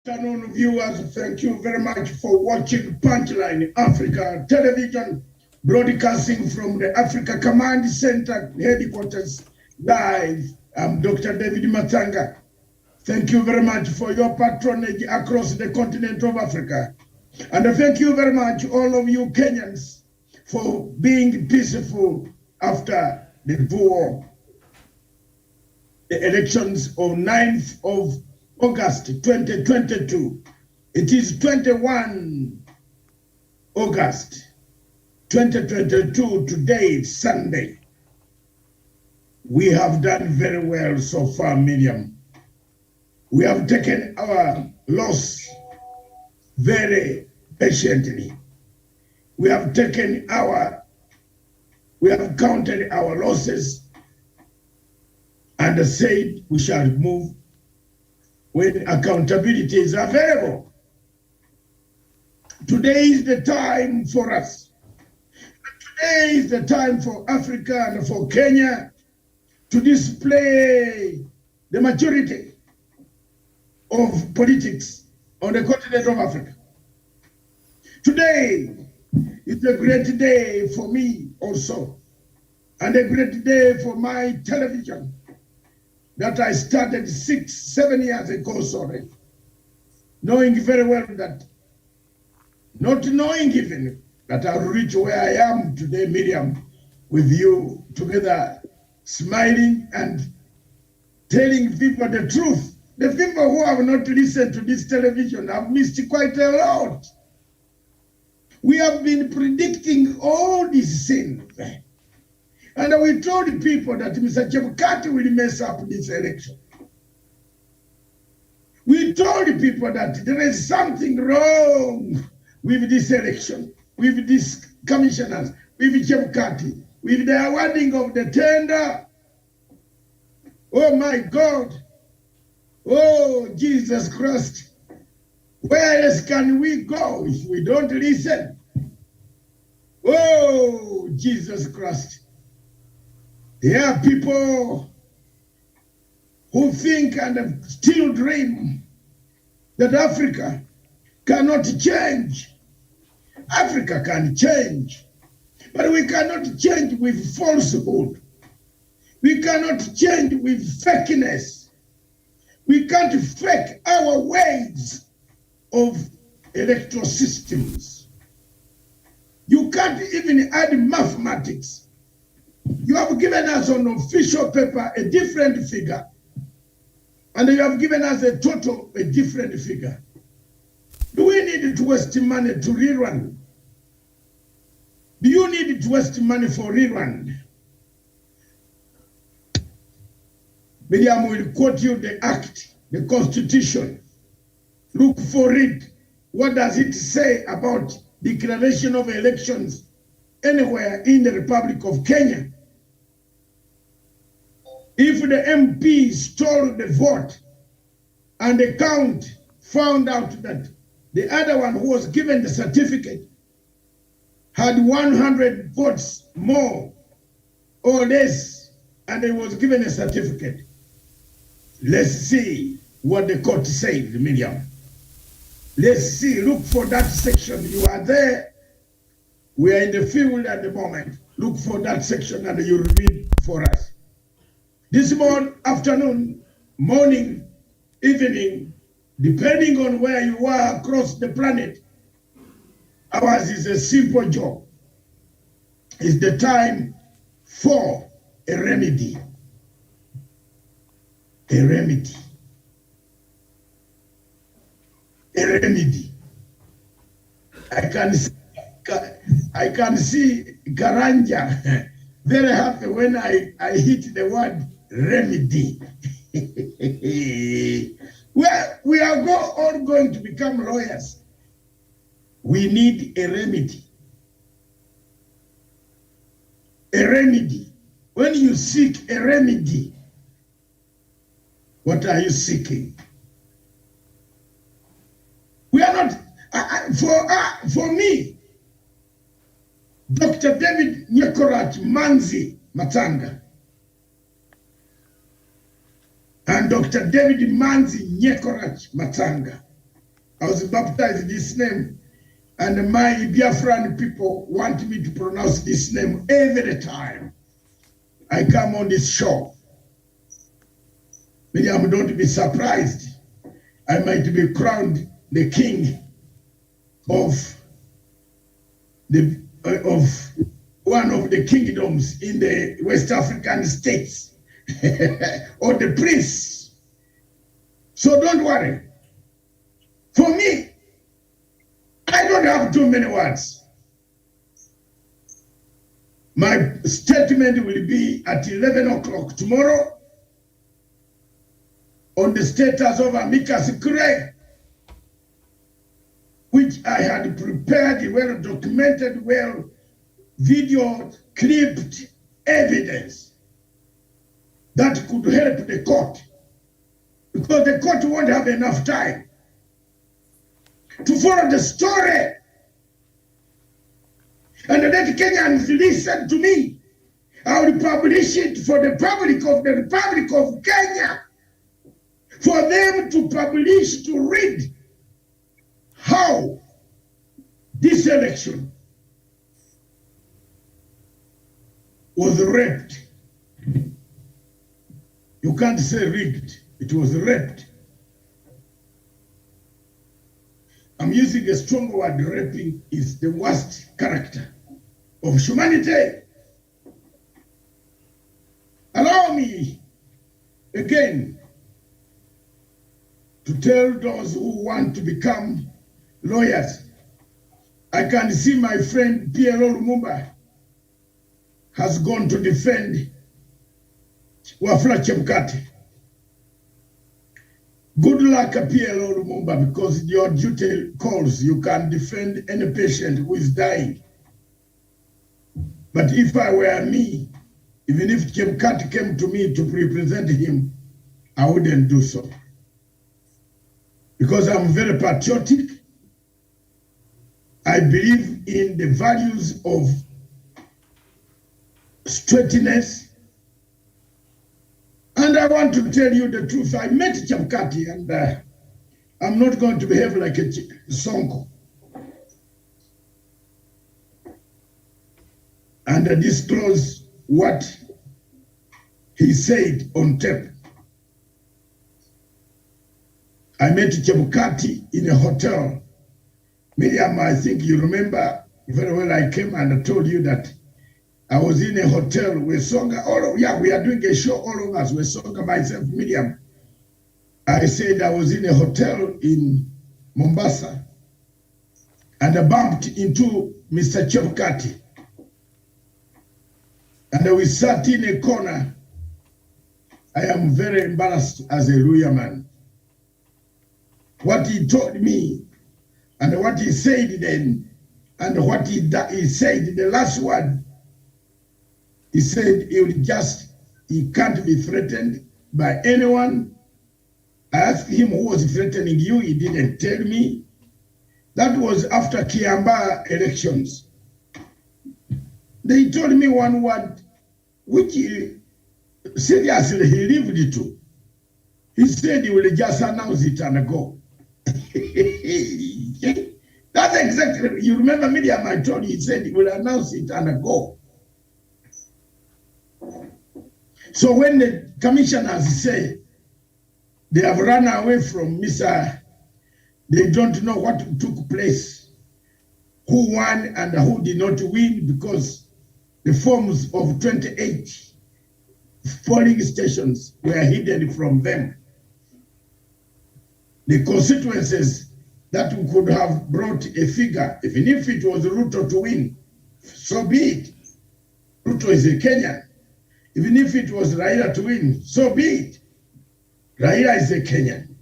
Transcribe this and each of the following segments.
Afternoon viewers, thank you very much for watching Punchline Africa Television, broadcasting from the Africa Command Center headquarters live. I'm Dr. David Matanga. Thank you very much for your patronage across the continent of Africa. And thank you very much, all of you Kenyans, for being peaceful after the war. The elections of 9th of August 2022. It is 21 August 2022. Today, Sunday. We have done very well so far, Miriam. We have taken our loss very patiently. We have counted our losses and said we shall move when accountability is available. Today is the time for us. Today is the time for Africa and for Kenya to display the maturity of politics on the continent of Africa. Today is a great day for me also, and a great day for my television that I started 6-7 years ago, sorry, knowing very well that, not knowing even that I'll reach where I am today, Miriam, with you together, smiling and telling people the truth. The people who have not listened to this television have missed quite a lot. We have been predicting all these things. And we told people that Mr. Chebukati will mess up this election. We told people that there is something wrong with this election, with these commissioners, with Chebukati, with the awarding of the tender. Oh my God. Oh, Jesus Christ. Where else can we go if we don't listen? Oh, Jesus Christ. There are people who think and still dream that Africa cannot change. Africa can change, but we cannot change with falsehood. We cannot change with fakeness. We can't fake our ways of electoral systems. You can't even add mathematics. You have given us on official paper a different figure, and you have given us a total, a different figure. Do we need to waste money to rerun? Do you need to waste money for rerun? Miriam will quote you the act, the constitution. Look for it. What does it say about declaration of elections anywhere in the Republic of Kenya? If the MP stole the vote and the count found out that the other one who was given the certificate had 100 votes more or less, and he was given a certificate, let's see what the court said, Miriam. Let's see, look for that section. You are there. We are in the field at the moment. Look for that section and you read for us. This afternoon, morning, evening, depending on where you are across the planet, ours is a simple job. It's the time for a remedy. A remedy. A remedy. I can see Garanja very happy when I hit the word remedy. Well, we are all going to become lawyers. We need a remedy. A remedy. When you seek a remedy, what are you seeking? We are not, for me, Dr. David Nyekorach Manzi Matanga and Dr. David Manzi Nyekorach Matanga I was baptized this name, and my Biafran people want me to pronounce this name every time I come on this show. Miriam, don't be surprised. I might be crowned the king of one of the kingdoms in the West African states, or the prince. So don't worry. For me, I don't have too many words. My statement will be at 11 o'clock tomorrow on the status of Amicus Curiae, which I had prepared, well documented, well video clipped evidence that could help the court, because the court won't have enough time to follow the story. And let Kenyans listen to me. I will publish it for the public of the Republic of Kenya, for them to publish, to read how this election was raped. You can't say rigged, it was raped. I'm using a strong word. Raping is the worst character of humanity. Allow me again to tell those who want to become lawyers. I can see my friend P.L.O. Lumumba has gone to defend Wafula Chebukati. Good luck, P.L.O. Lumumba, because your duty calls. You can defend any patient who is dying. But if I were me, even if Chebukati came to me to represent him, I wouldn't do so. Because I'm very patriotic. I believe in the values of straightness. And I want to tell you the truth. I met Chebukati, and I'm not going to behave like a Sonko and disclose what he said on tape. I met Chebukati in a hotel. Miriam, I think you remember very well. I came and I told you that I was in a hotel with Songa. We are doing a show, all of us, with Songa, myself, Miriam. I said I was in a hotel in Mombasa and I bumped into Mr. Chebukati. And we sat in a corner. I am very embarrassed as a lawyer man. What he told me and what he said then and what he said, the last word, he said he can't be threatened by anyone. I asked him who was threatening you. He didn't tell me. That was after Kiamba elections. They told me one word, which seriously he lived to. He said he will just announce it and go. That's exactly, you remember Miriam, I told you, he said he will announce it and go. So when the commissioners say they have run away from Mr. They don't know what took place, who won and who did not win, because the forms of 28 polling stations were hidden from them. The constituencies that could have brought a figure, even if it was Ruto to win, so be it. Ruto is a Kenyan. Even if it was Raila to win, so be it. Raila is a Kenyan.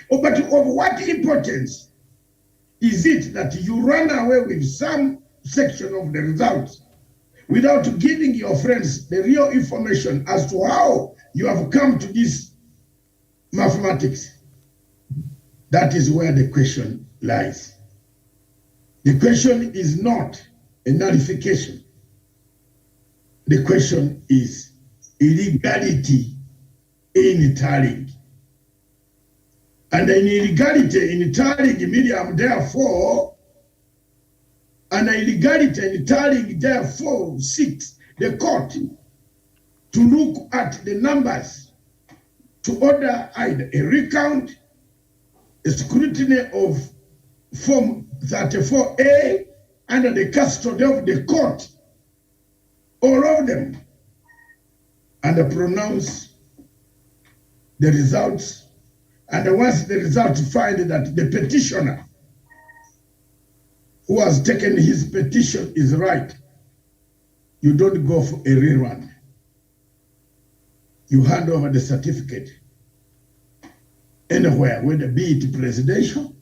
But of what importance is it that you run away with some section of the results without giving your friends the real information as to how you have come to this mathematics? That is where the question lies. The question is not a nullification. The question is illegality in tallying. And an illegality in telling Miriam, therefore, an illegality in telling, therefore, seeks the court to look at the numbers to order either a recount, a scrutiny of Form 34A under the custody of the court, all of them, and pronounce the results. And once the results find that the petitioner who has taken his petition is right, you don't go for a rerun. You hand over the certificate anywhere, whether be it presidential,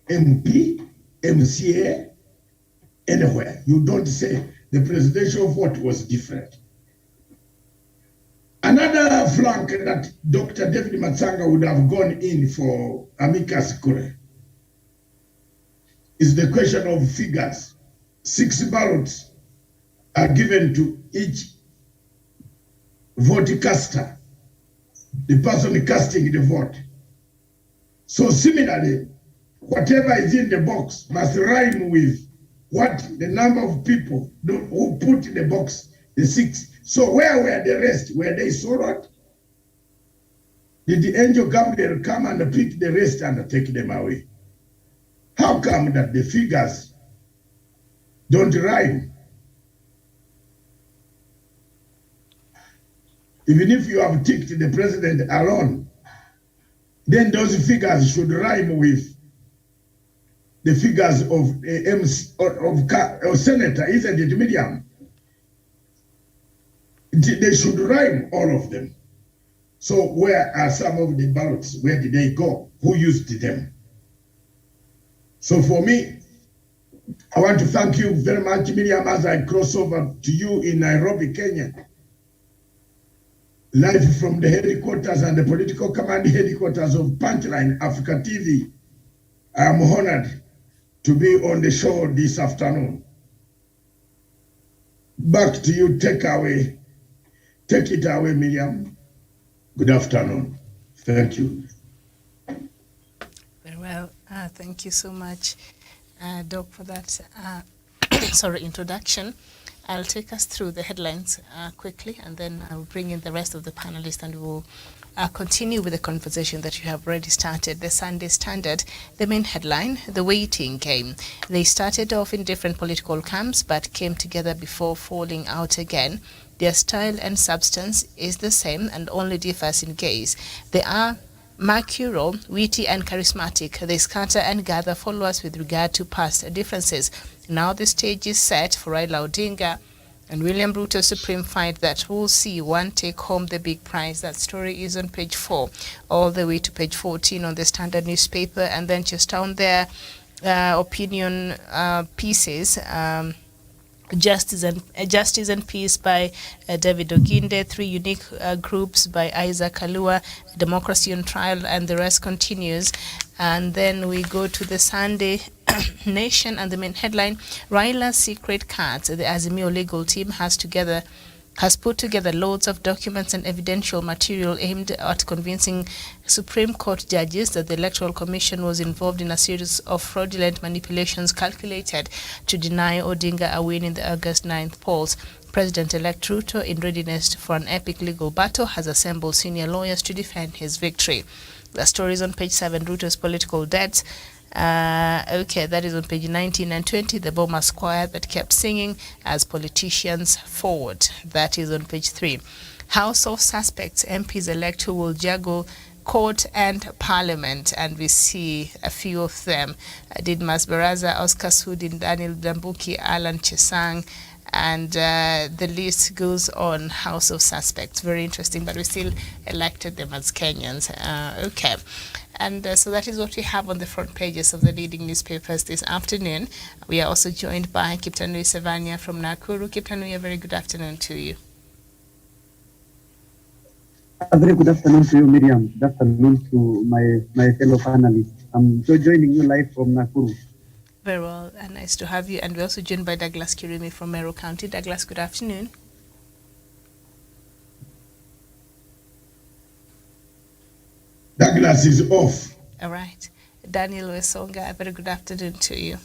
MP, MCA, anywhere. You don't say the presidential vote was different. Another flank that Dr. David Matsanga would have gone in for amicus curiae is the question of figures. 6 ballots are given to each vote caster, the person casting the vote. So similarly, whatever is in the box must rhyme with what the number of people who put in the box, the 6. So where were the rest? Were they sorted? Did the angel Gabriel come and pick the rest and take them away? How come that the figures don't rhyme? Even if you have ticked the president alone, then those figures should rhyme with the figures of senator, isn't it, Miriam? They should rhyme, all of them. So where are some of the ballots? Where did they go? Who used them? So for me, I want to thank you very much, Miriam, as I cross over to you in Nairobi, Kenya. Live from the headquarters and the political command headquarters of Punchline Africa TV. I am honored to be on the show this afternoon. Back to you, take it away, Miriam. Good afternoon. Thank you. Very well. Thank you so much, Doc, for that introduction. I'll take us through the headlines quickly, and then I'll bring in the rest of the panelists, and we'll continue with the conversation that you have already started. The Sunday Standard, the main headline, the waiting game. They started off in different political camps, but came together before falling out again. Their style and substance is the same and only differs in gaze. They are mercurial, witty and charismatic. They scatter and gather followers with regard to past differences. Now the stage is set for Raila Odinga and William Ruto Supreme fight that will see one take home the big prize. That story is on page 4 all the way to page 14 on the Standard newspaper, and then just down there opinion pieces. Justice and Peace by David Oginde, 3 unique groups by Isaac Kalua, Democracy on Trial, and the rest continues. And then we go to the Sunday Nation, and the main headline, Raila's secret cards. The Azimio legal team has put together loads of documents and evidential material aimed at convincing Supreme Court judges that the Electoral Commission was involved in a series of fraudulent manipulations calculated to deny Odinga a win in the August 9th polls. President-elect Ruto, in readiness for an epic legal battle, has assembled senior lawyers to defend his victory. The story is on page 7, Ruto's political debts. That is on page 19 and 20, the Bomas choir that kept singing as politicians forward. That is on page 3. House of Suspects, MPs elect who will juggle court and parliament, and we see a few of them. Didmas Baraza, Oscar Sudin, Daniel Dambuki, Alan Chesang, and the list goes on. House of Suspects, very interesting, but we still elected them as Kenyans. And so that is what we have on the front pages of the leading newspapers this afternoon. We are also joined by Kiptanui Sevania from Nakuru. Kiptanui, a very good afternoon to you. A very good afternoon to you, Miriam. Good afternoon to my fellow panelists. I'm joining you live from Nakuru. Very well, and nice to have you. And we're also joined by Douglas Kirimi from Meru County. Douglas, good afternoon. Douglas is off. All right. Daniel Wesonga, a very good afternoon to you.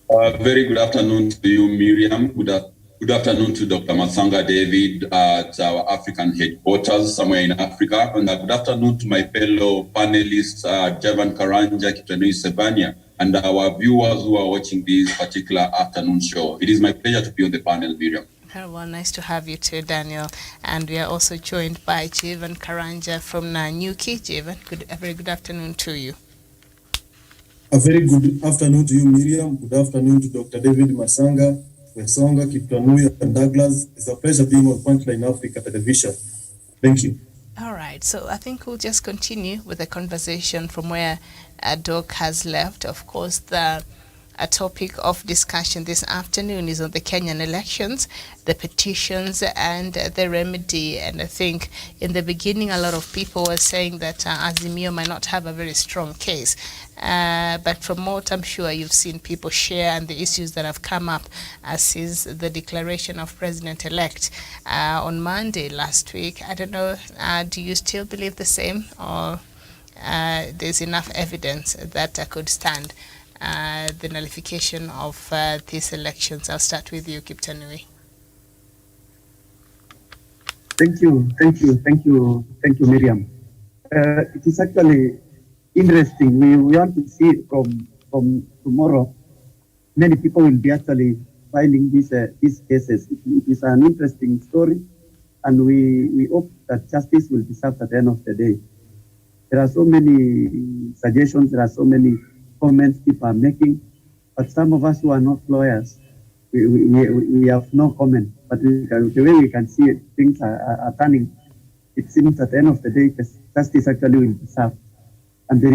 Very good afternoon to you, Miriam. Good afternoon to Dr. Masanga David at our African headquarters somewhere in Africa. And good afternoon to my fellow panelists, Javan Karanja, Kitanui Sebania, and our viewers who are watching this particular afternoon show. It is my pleasure to be on the panel, Miriam. Very well, nice to have you too, Daniel. And we are also joined by Javan Karanja from Nanyuki. Javan, a very good afternoon to you. A very good afternoon to you, Miriam. Good afternoon to Dr. David Masanga, Wesonga, Kiptanui, and Douglas. It's a pleasure being on Frontline Africa Television. Thank you. All right, so I think we'll just continue with the conversation from where Doc has left. Of course, a topic of discussion this afternoon is on the Kenyan elections, the petitions, and the remedy. And I think in the beginning, a lot of people were saying that Azimio might not have a very strong case. But from what I'm sure you've seen people share and the issues that have come up since the declaration of President-elect on Monday last week, I don't know, do you still believe the same, or there's enough evidence that could stand the nullification of these elections? I'll start with you, Kiptanui. Thank you, Miriam. It is actually interesting. We want to see from tomorrow. Many people will be actually filing these cases. It is an interesting story, and we hope that justice will be served at the end of the day. There are so many suggestions. There are so many comments people are making, but some of us who are not lawyers, we have no comment. But the way we can see it, things are turning. It seems at the end of the day, justice actually will be served. And there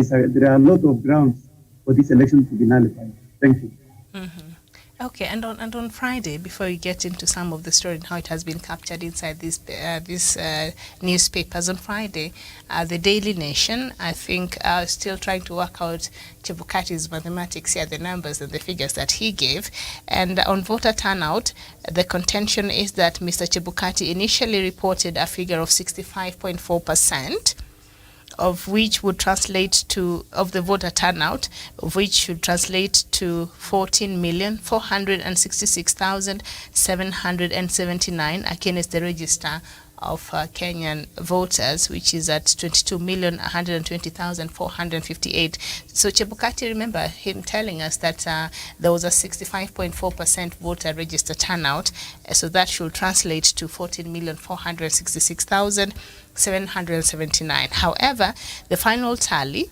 are a lot of grounds for this election to be nullified. Thank you. Mm-hmm. Okay, and on Friday, before we get into some of the story and how it has been captured inside these newspapers, on Friday, the Daily Nation, I think, still trying to work out Chebukati's mathematics here, the numbers and the figures that he gave. And on voter turnout, the contention is that Mr. Chebukati initially reported a figure of 65.4%. Of which would translate to, of the voter turnout, of which should translate to 14,466,779 against the register of Kenyan voters, which is at 22,120,458. So Chebukati, remember him telling us that there was a 65.4% voter register turnout, so that should translate to 14,466,779. However, the final tally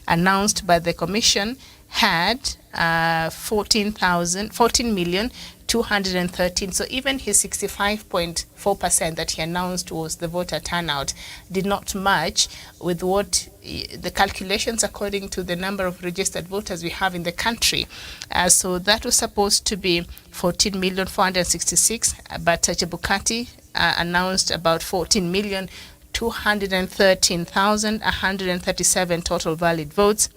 announced by the commission had 14,213,000. So even his 65.4% that he announced was the voter turnout did not match with what the calculations according to the number of registered voters we have in the country. So that was supposed to be 14,466,000, but Chebukati announced about 14,213,137 total valid votes,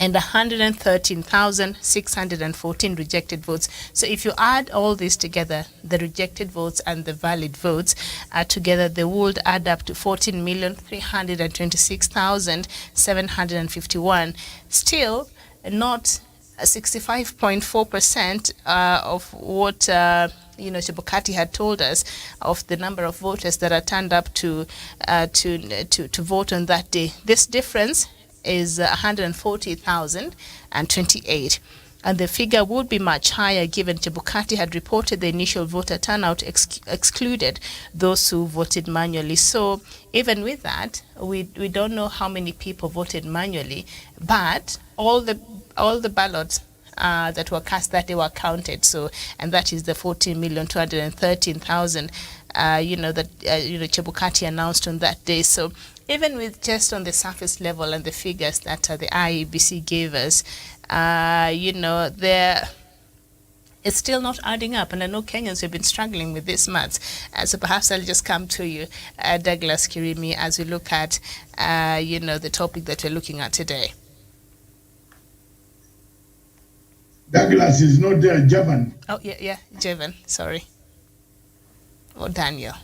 and 113,614 rejected votes. So if you add all this together, the rejected votes and the valid votes together, they would add up to 14,326,751. Still not 65.4% of what Chebukati had told us of the number of voters that are turned up to vote on that day. This difference is 140,028, and the figure would be much higher given Chebukati had reported the initial voter turnout excluded those who voted manually. So even with that, we don't know how many people voted manually, but all the ballots that were cast that day were counted. So, and that is the 14,213,000 that Chebukati announced on that day. So even with just on the surface level and the figures that the IEBC gave us, it's still not adding up. And I know Kenyans have been struggling with this maths. So perhaps I'll just come to you, Douglas Kirimi, as we look at, the topic that we're looking at today. Douglas is not there, Javan. Oh, yeah, Javan, sorry. Or Daniel.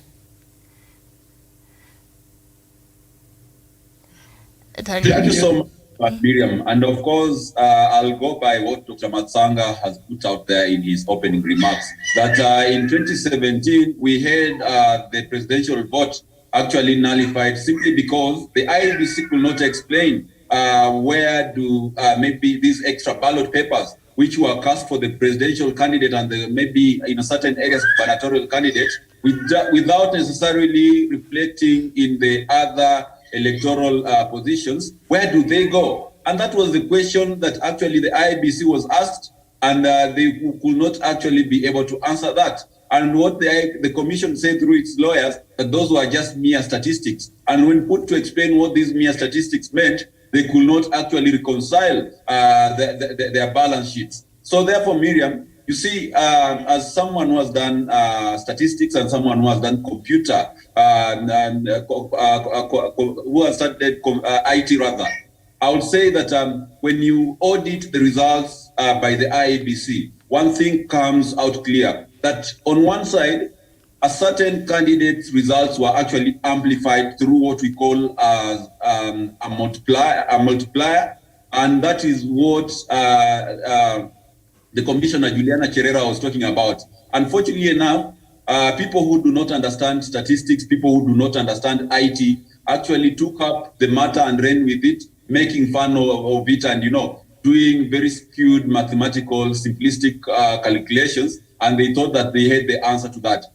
Thank you so much, Miriam. And of course, I'll go by what Dr. Matsanga has put out there in his opening remarks, that in 2017, we had the presidential vote actually nullified simply because the IEBC could not explain where do maybe these extra ballot papers, which were cast for the presidential candidate and maybe in a certain areas gubernatorial candidate, without necessarily reflecting in the other electoral positions, where do they go? And that was the question that actually the IEBC was asked, and they could not actually be able to answer that. And what the commission said through its lawyers, that those were just mere statistics. And when put to explain what these mere statistics meant, they could not actually reconcile their balance sheets. So therefore, Miriam, you see, as someone who has done statistics and someone who has done computer, who has started IT rather, I would say that when you audit the results by the IEBC, one thing comes out clear, that on one side, a certain candidate's results were actually amplified through what we call a multiplier, and that is what the Commissioner Juliana Cherera was talking about. Unfortunately enough, people who do not understand statistics, people who do not understand IT, actually took up the matter and ran with it, making fun of it and, doing very skewed mathematical, simplistic calculations, and they thought that they had the answer to that.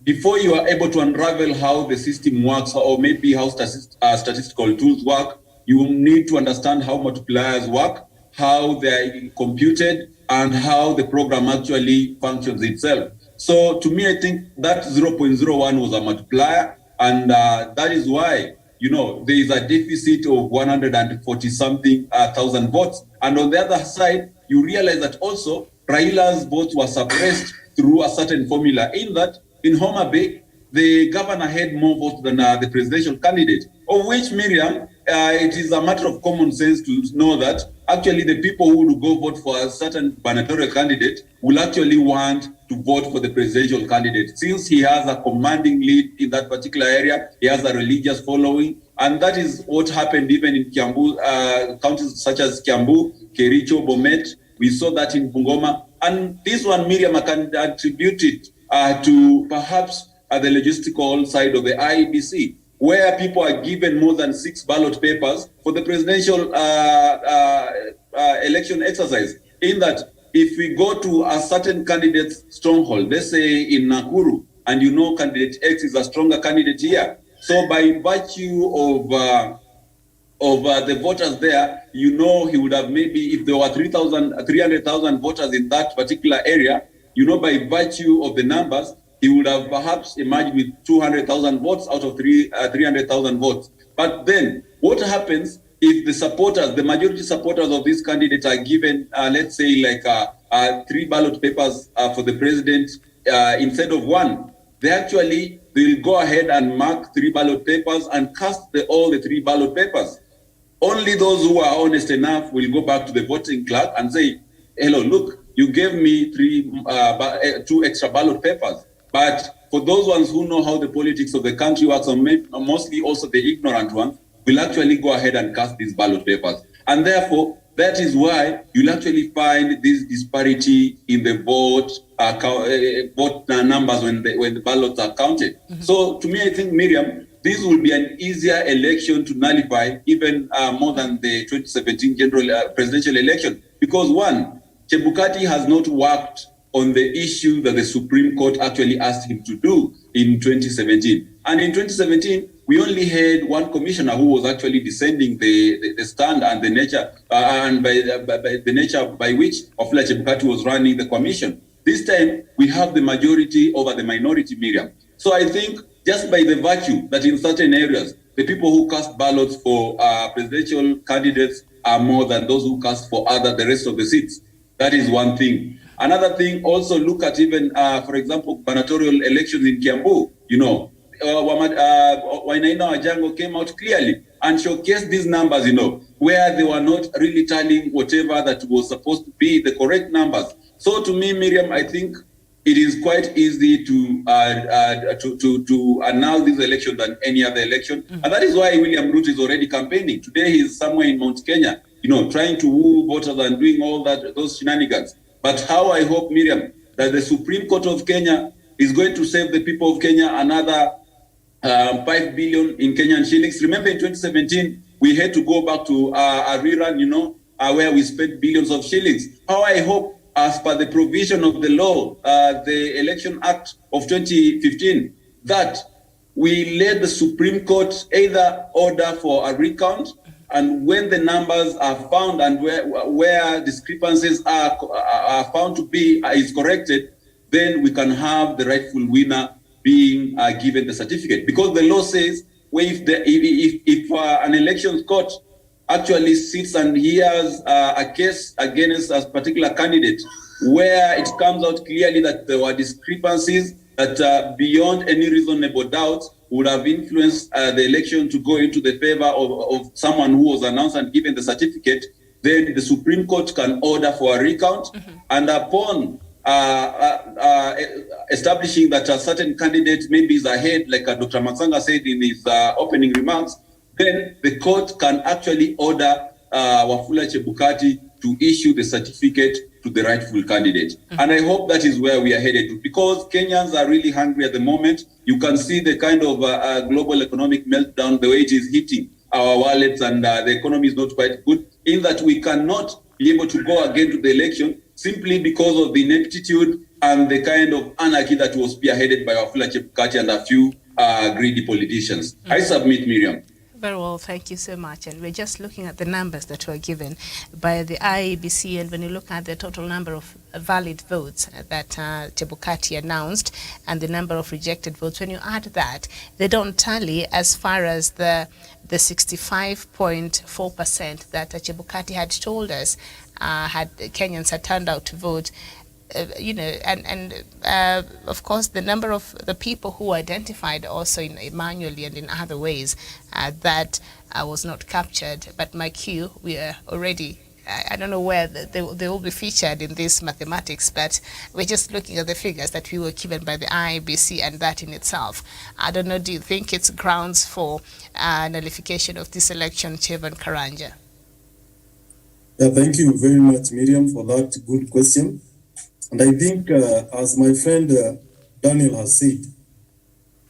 Before you are able to unravel how the system works, or maybe how statistical tools work, you need to understand how multipliers work, how they're computed, and how the program actually functions itself. So to me, I think that 0.01 was a multiplier, and that is why, there is a deficit of 140-something thousand votes. And on the other side, you realize that also Raila's votes were suppressed through a certain formula, in that in Homa Bay, the governor had more votes than the presidential candidate, of which, Miriam, it is a matter of common sense to know that actually the people who would go vote for a certain gubernatorial candidate will actually want to vote for the presidential candidate. Since he has a commanding lead in that particular area, he has a religious following, and that is what happened even in Kiambu, counties such as Kiambu, Kericho, Bomet. We saw that in Bungoma. And this one, Miriam, I can attribute it to perhaps the logistical side of the IEBC, where people are given more than 6 ballot papers for the presidential election exercise. In that, if we go to a certain candidate's stronghold, let's say in Nakuru, and candidate X is a stronger candidate here, so by virtue of the voters there, he would have maybe, if there were 300,000 voters in that particular area, by virtue of the numbers, he would have perhaps emerged with 200,000 votes out of 300,000 votes. But then, what happens if the majority supporters of this candidate are given, let's say, like 3 ballot papers for the president instead of 1? They will go ahead and mark 3 ballot papers and cast all the 3 ballot papers. Only those who are honest enough will go back to the voting clerk and say, hello, look, you gave me 2 extra ballot papers. But for those ones who know how the politics of the country works, or mostly also the ignorant ones, will actually go ahead and cast these ballot papers. And therefore, that is why you'll actually find this disparity in the vote numbers when the ballots are counted. Mm-hmm. So to me, I think, Miriam, this will be an easier election to nullify, even more than the 2017 general presidential election. Because one, Chebukati has not worked on the issue that the Supreme Court actually asked him to do in 2017. And in 2017, we only had one commissioner who was actually descending the stand and the nature and by the nature by which Wafula Chebukati was running the commission. This time, we have the majority over the minority, Miriam. So I think just by the virtue that in certain areas, the people who cast ballots for presidential candidates are more than those who cast for the rest of the seats. That is one thing. Another thing, also look at even, for example, gubernatorial elections in Kiambu. Wainaina Wajango came out clearly and showcased these numbers, where they were not really telling whatever that was supposed to be the correct numbers. So to me, Miriam, I think it is quite easy to announce this election than any other election. And that is why William Ruto is already campaigning. Today he is somewhere in Mount Kenya, trying to woo voters and doing all that, those shenanigans. But how I hope, Miriam, that the Supreme Court of Kenya is going to save the people of Kenya another 5 billion in Kenyan shillings. Remember in 2017, we had to go back to a rerun, where we spent billions of shillings. How I hope, as per the provision of the law, the Election Act of 2015, that we let the Supreme Court either order for a recount, and when the numbers are found and where discrepancies are found to be is corrected, then we can have the rightful winner being given the certificate. Because the law says, if an elections court actually sits and hears a case against a particular candidate where it comes out clearly that there were discrepancies that beyond any reasonable doubt would have influenced the election to go into the favor of someone who was announced and given the certificate, then the Supreme Court can order for a recount. And upon establishing that a certain candidate maybe is ahead, like Dr. Matsanga said in his opening remarks, then the court can actually order Wafula Chebukati to issue the certificate to the rightful candidate. And I hope that is where we are headed to, because Kenyans are really hungry at the moment. You can see the kind of global economic meltdown, the way it is hitting our wallets, and the economy is not quite good, in that we cannot be able to go again to the election simply because of the ineptitude and the kind of anarchy that was spearheaded by Wafula Chebukati and a few greedy politicians. I submit, Miriam. Very well, thank you so much. And we're just looking at the numbers that were given by the IEBC, and when you look at the total number of valid votes that Chebukati announced and the number of rejected votes, when you add that, they don't tally as far as the 65.4% that Chebukati had told us had Kenyans had turned out to vote. Of course, the number of the people who identified also manually and in other ways that was not captured. But my cue, we are already, I don't know where they will be featured in this mathematics, but we're just looking at the figures that we were given by the IEBC, and that in itself, I don't know, do you think it's grounds for nullification of this election, Chevan Karanja? Thank you very much, Miriam, for that good question. And I think, as my friend Daniel has said,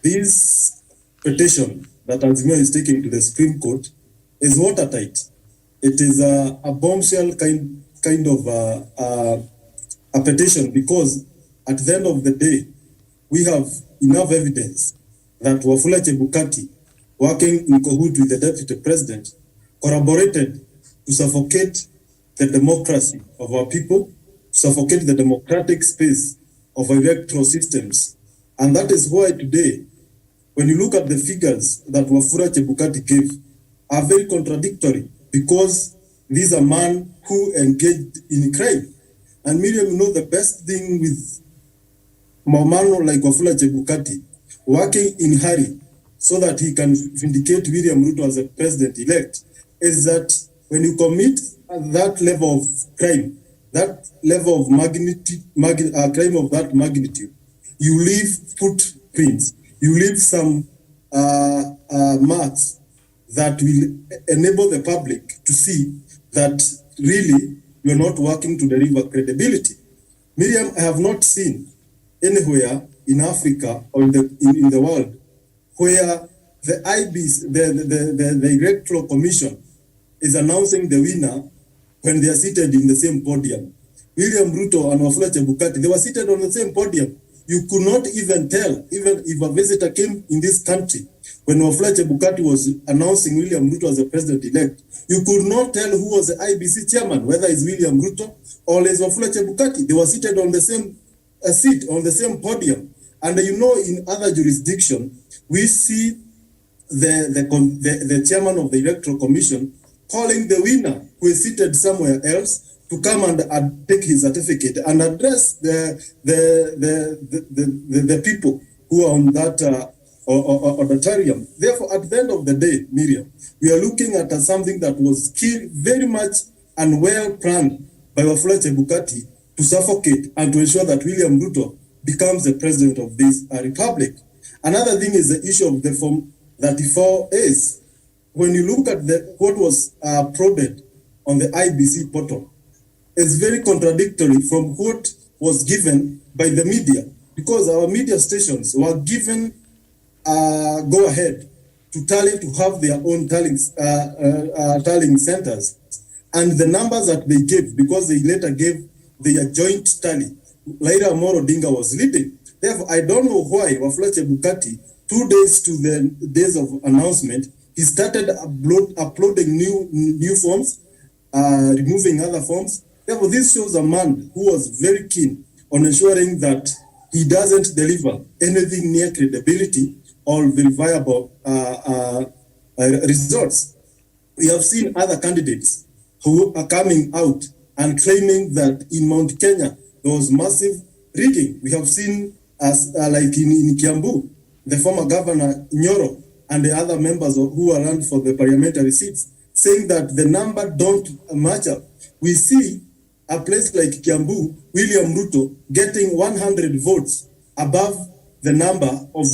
this petition that Azimio is taking to the Supreme Court is watertight. It is a bombshell kind of a petition, because at the end of the day, we have enough evidence that Wafula Chebukati, working in cahoot with the Deputy President, corroborated to suffocate the democracy of our people, suffocate the democratic space of electoral systems. And that is why today, when you look at the figures that Wafula Chebukati gave, are very contradictory, because this is a man who engaged in crime. And Miriam, the best thing with Mamano like Wafula Chebukati, working in hurry so that he can vindicate William Ruto as a president-elect, is that when you commit that level of crime, that level of magnitude, crime of that magnitude, you leave footprints, you leave some marks that will enable the public to see that really you're not working to deliver credibility. Miriam, I have not seen anywhere in Africa or in the world where the IBC, the Electoral Commission, is announcing the winner when they are seated in the same podium. William Ruto and Wafula Chebukati, they were seated on the same podium. You could not even tell, even if a visitor came in this country, when Wafula Chebukati was announcing William Ruto as the president-elect, you could not tell who was the IBC chairman, whether it's William Ruto or it's Wafula Chebukati. They were seated on the same seat, on the same podium. And in other jurisdictions, we see the chairman of the Electoral Commission calling the winner, who is seated somewhere else, to come and take his certificate and address the people who are on that auditorium. Therefore, at the end of the day, Miriam, we are looking at something that was very much and well planned by Wafula Chebukati to suffocate and to ensure that William Ruto becomes the president of this republic. Another thing is the issue of the Form 34As. When you look at what was uploaded on the IBC portal, it's very contradictory from what was given by the media, because our media stations were given go ahead to have their own tallying centers, and the numbers that they gave, because they later gave their joint tally, Raila Amolo Odinga was leading. Therefore, I don't know why Wafula Chebukati, 2 days to the days of announcement, he started uploading new forms, removing other forms. Therefore, this shows a man who was very keen on ensuring that he doesn't deliver anything near credibility or verifiable results. We have seen other candidates who are coming out and claiming that in Mount Kenya there was massive rigging. We have seen, as like in Kiambu, the former governor Nyoro and the other members who are run for the parliamentary seats, saying that the number don't match up. We see a place like Kiambu, William Ruto getting 100 votes above the number of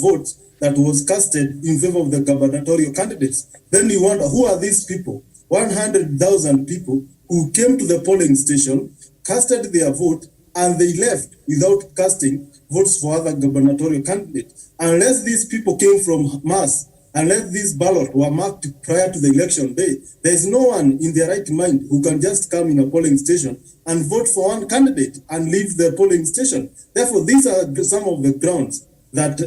votes that was casted in favor of the gubernatorial candidates. Then you wonder, who are these people? 100,000 people who came to the polling station, casted their vote, and they left without casting votes for other gubernatorial candidates. Unless these people came from mass, unless these ballots were marked prior to the election day, there is no one in their right mind who can just come in a polling station and vote for one candidate and leave the polling station. Therefore, these are some of the grounds that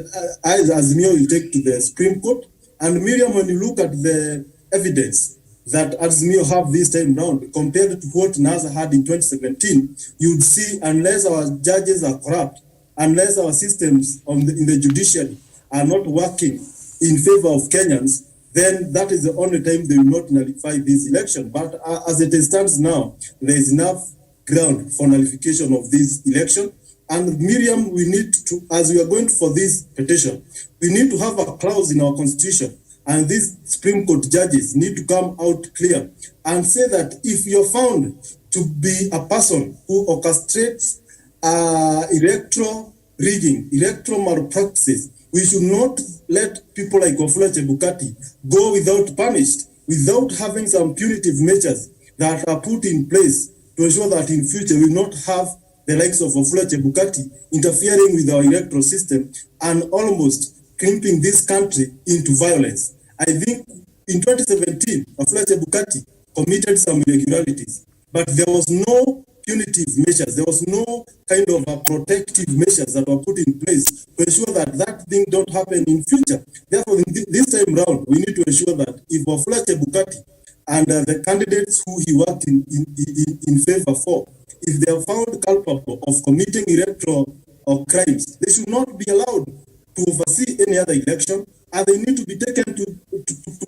Azimio will take to the Supreme Court. And Miriam, when you look at the evidence that Azimio have this time round, compared to what NASA had in 2017, you'd see, unless our judges are corrupt, unless our systems in the judiciary are not working in favor of Kenyans, then that is the only time they will not nullify this election. But as it stands now, there is enough ground for nullification of this election. And Miriam, we need to, as we are going for this petition, we need to have a clause in our constitution, and these Supreme Court judges need to come out clear and say that if you're found to be a person who orchestrates electoral rigging, electoral malpractices, we should not let people like Wafula Chebukati go without punished, without having some punitive measures that are put in place to ensure that in future we will not have the likes of Wafula Chebukati interfering with our electoral system and almost crimping this country into violence. I think in 2017, Wafula Chebukati committed some irregularities, but there was no punitive measures. There was no kind of a protective measures that were put in place to ensure that that thing don't happen in future. Therefore, this time round, we need to ensure that if Wafula Chebukati and the candidates who he worked in favor for, if they are found culpable of committing electoral crimes, they should not be allowed to oversee any other election, and they need to be taken to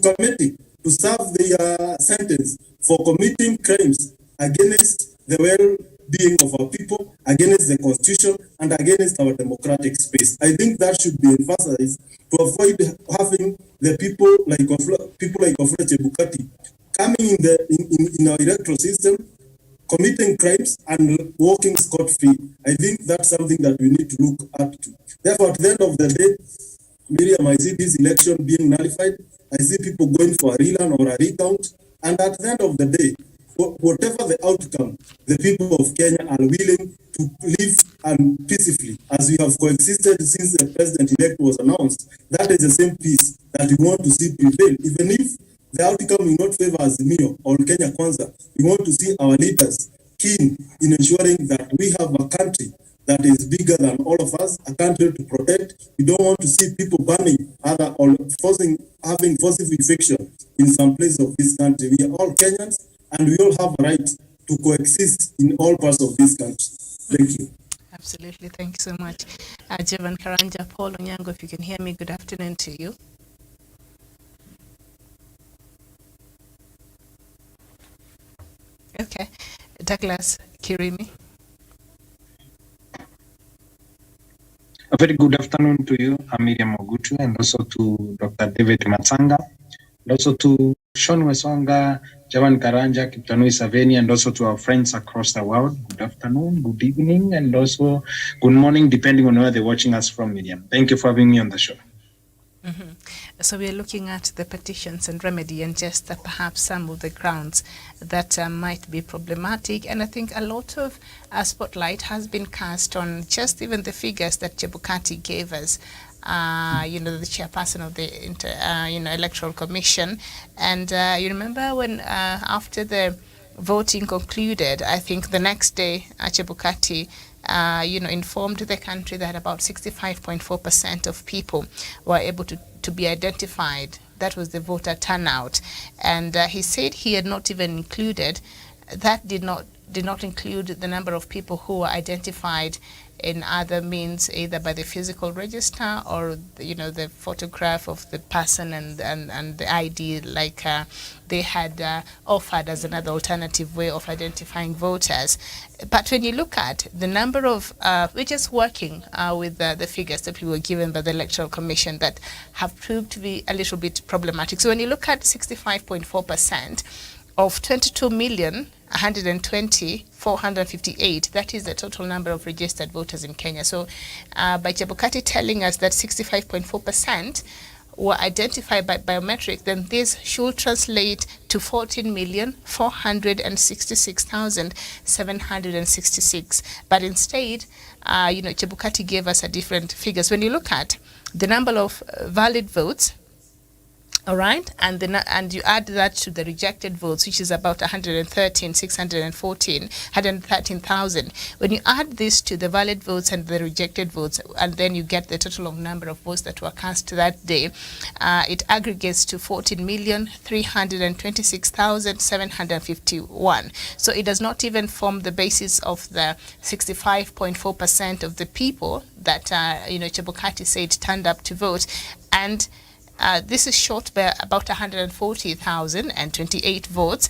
committee to serve their sentence for committing crimes against the well-being of our people, against the constitution, and against our democratic space. I think that should be emphasized to avoid having the people like Wafula Chebukati coming in our electoral system, committing crimes and walking scot-free. I think that's something that we need to look at to. Therefore, at the end of the day, Miriam, I see this election being nullified. I see people going for a rerun or a recount. And at the end of the day, whatever the outcome, the people of Kenya are willing to live peacefully as we have coexisted since the president-elect was announced. That is the same peace that we want to see prevail. Even if the outcome will not favor Azimio or Kenya Kwanza, we want to see our leaders keen in ensuring that we have a country that is bigger than all of us, a country to protect. We don't want to see people burning or having forceful eviction in some place of this country. We are all Kenyans, and we all have a right to coexist in all parts of this country. Thank you. Absolutely. Thank you so much. Jevan Karanja, Paul Onyango, if you can hear me, good afternoon to you. Okay. Douglas Kirimi. A very good afternoon to you, Miriam Ogutu, and also to Dr. David Matsanga, and also to Sean Wesonga, Javan Karanja, Kiptanui Saveni, and also to our friends across the world. Good afternoon, good evening, and also good morning, depending on where they're watching us from, Miriam. Thank you for having me on the show. Mm-hmm. So we are looking at the petitions and remedy and just perhaps some of the grounds that might be problematic. And I think a lot of spotlight has been cast on just even the figures that Chebukati gave us. The chairperson of the Electoral Commission. And you remember when after the voting concluded, I think the next day, Chebukati informed the country that about 65.4% of people were able to be identified. That was the voter turnout. And he said he had not even included, that did not include the number of people who were identified in other means, either by the physical register or the photograph of the person and the ID, like they had offered as another alternative way of identifying voters. But when you look at the number of, we're just working with the figures that we were given by the Electoral Commission that have proved to be a little bit problematic. So when you look at 65.4% of 22,120,458, that is the total number of registered voters in Kenya. So by Chebukati telling us that 65.4% were identified by biometric, then this should translate to 14,466,766. But instead, Chebukati gave us a different figures. When you look at the number of valid votes, all right, and you add that to the rejected votes, which is about 113,000. When you add this to the valid votes and the rejected votes, and then you get the total of number of votes that were cast that day, it aggregates to 14,326,751. So it does not even form the basis of the 65.4% of the people that Chebukati said turned up to vote. And this is short by about 140,028 votes,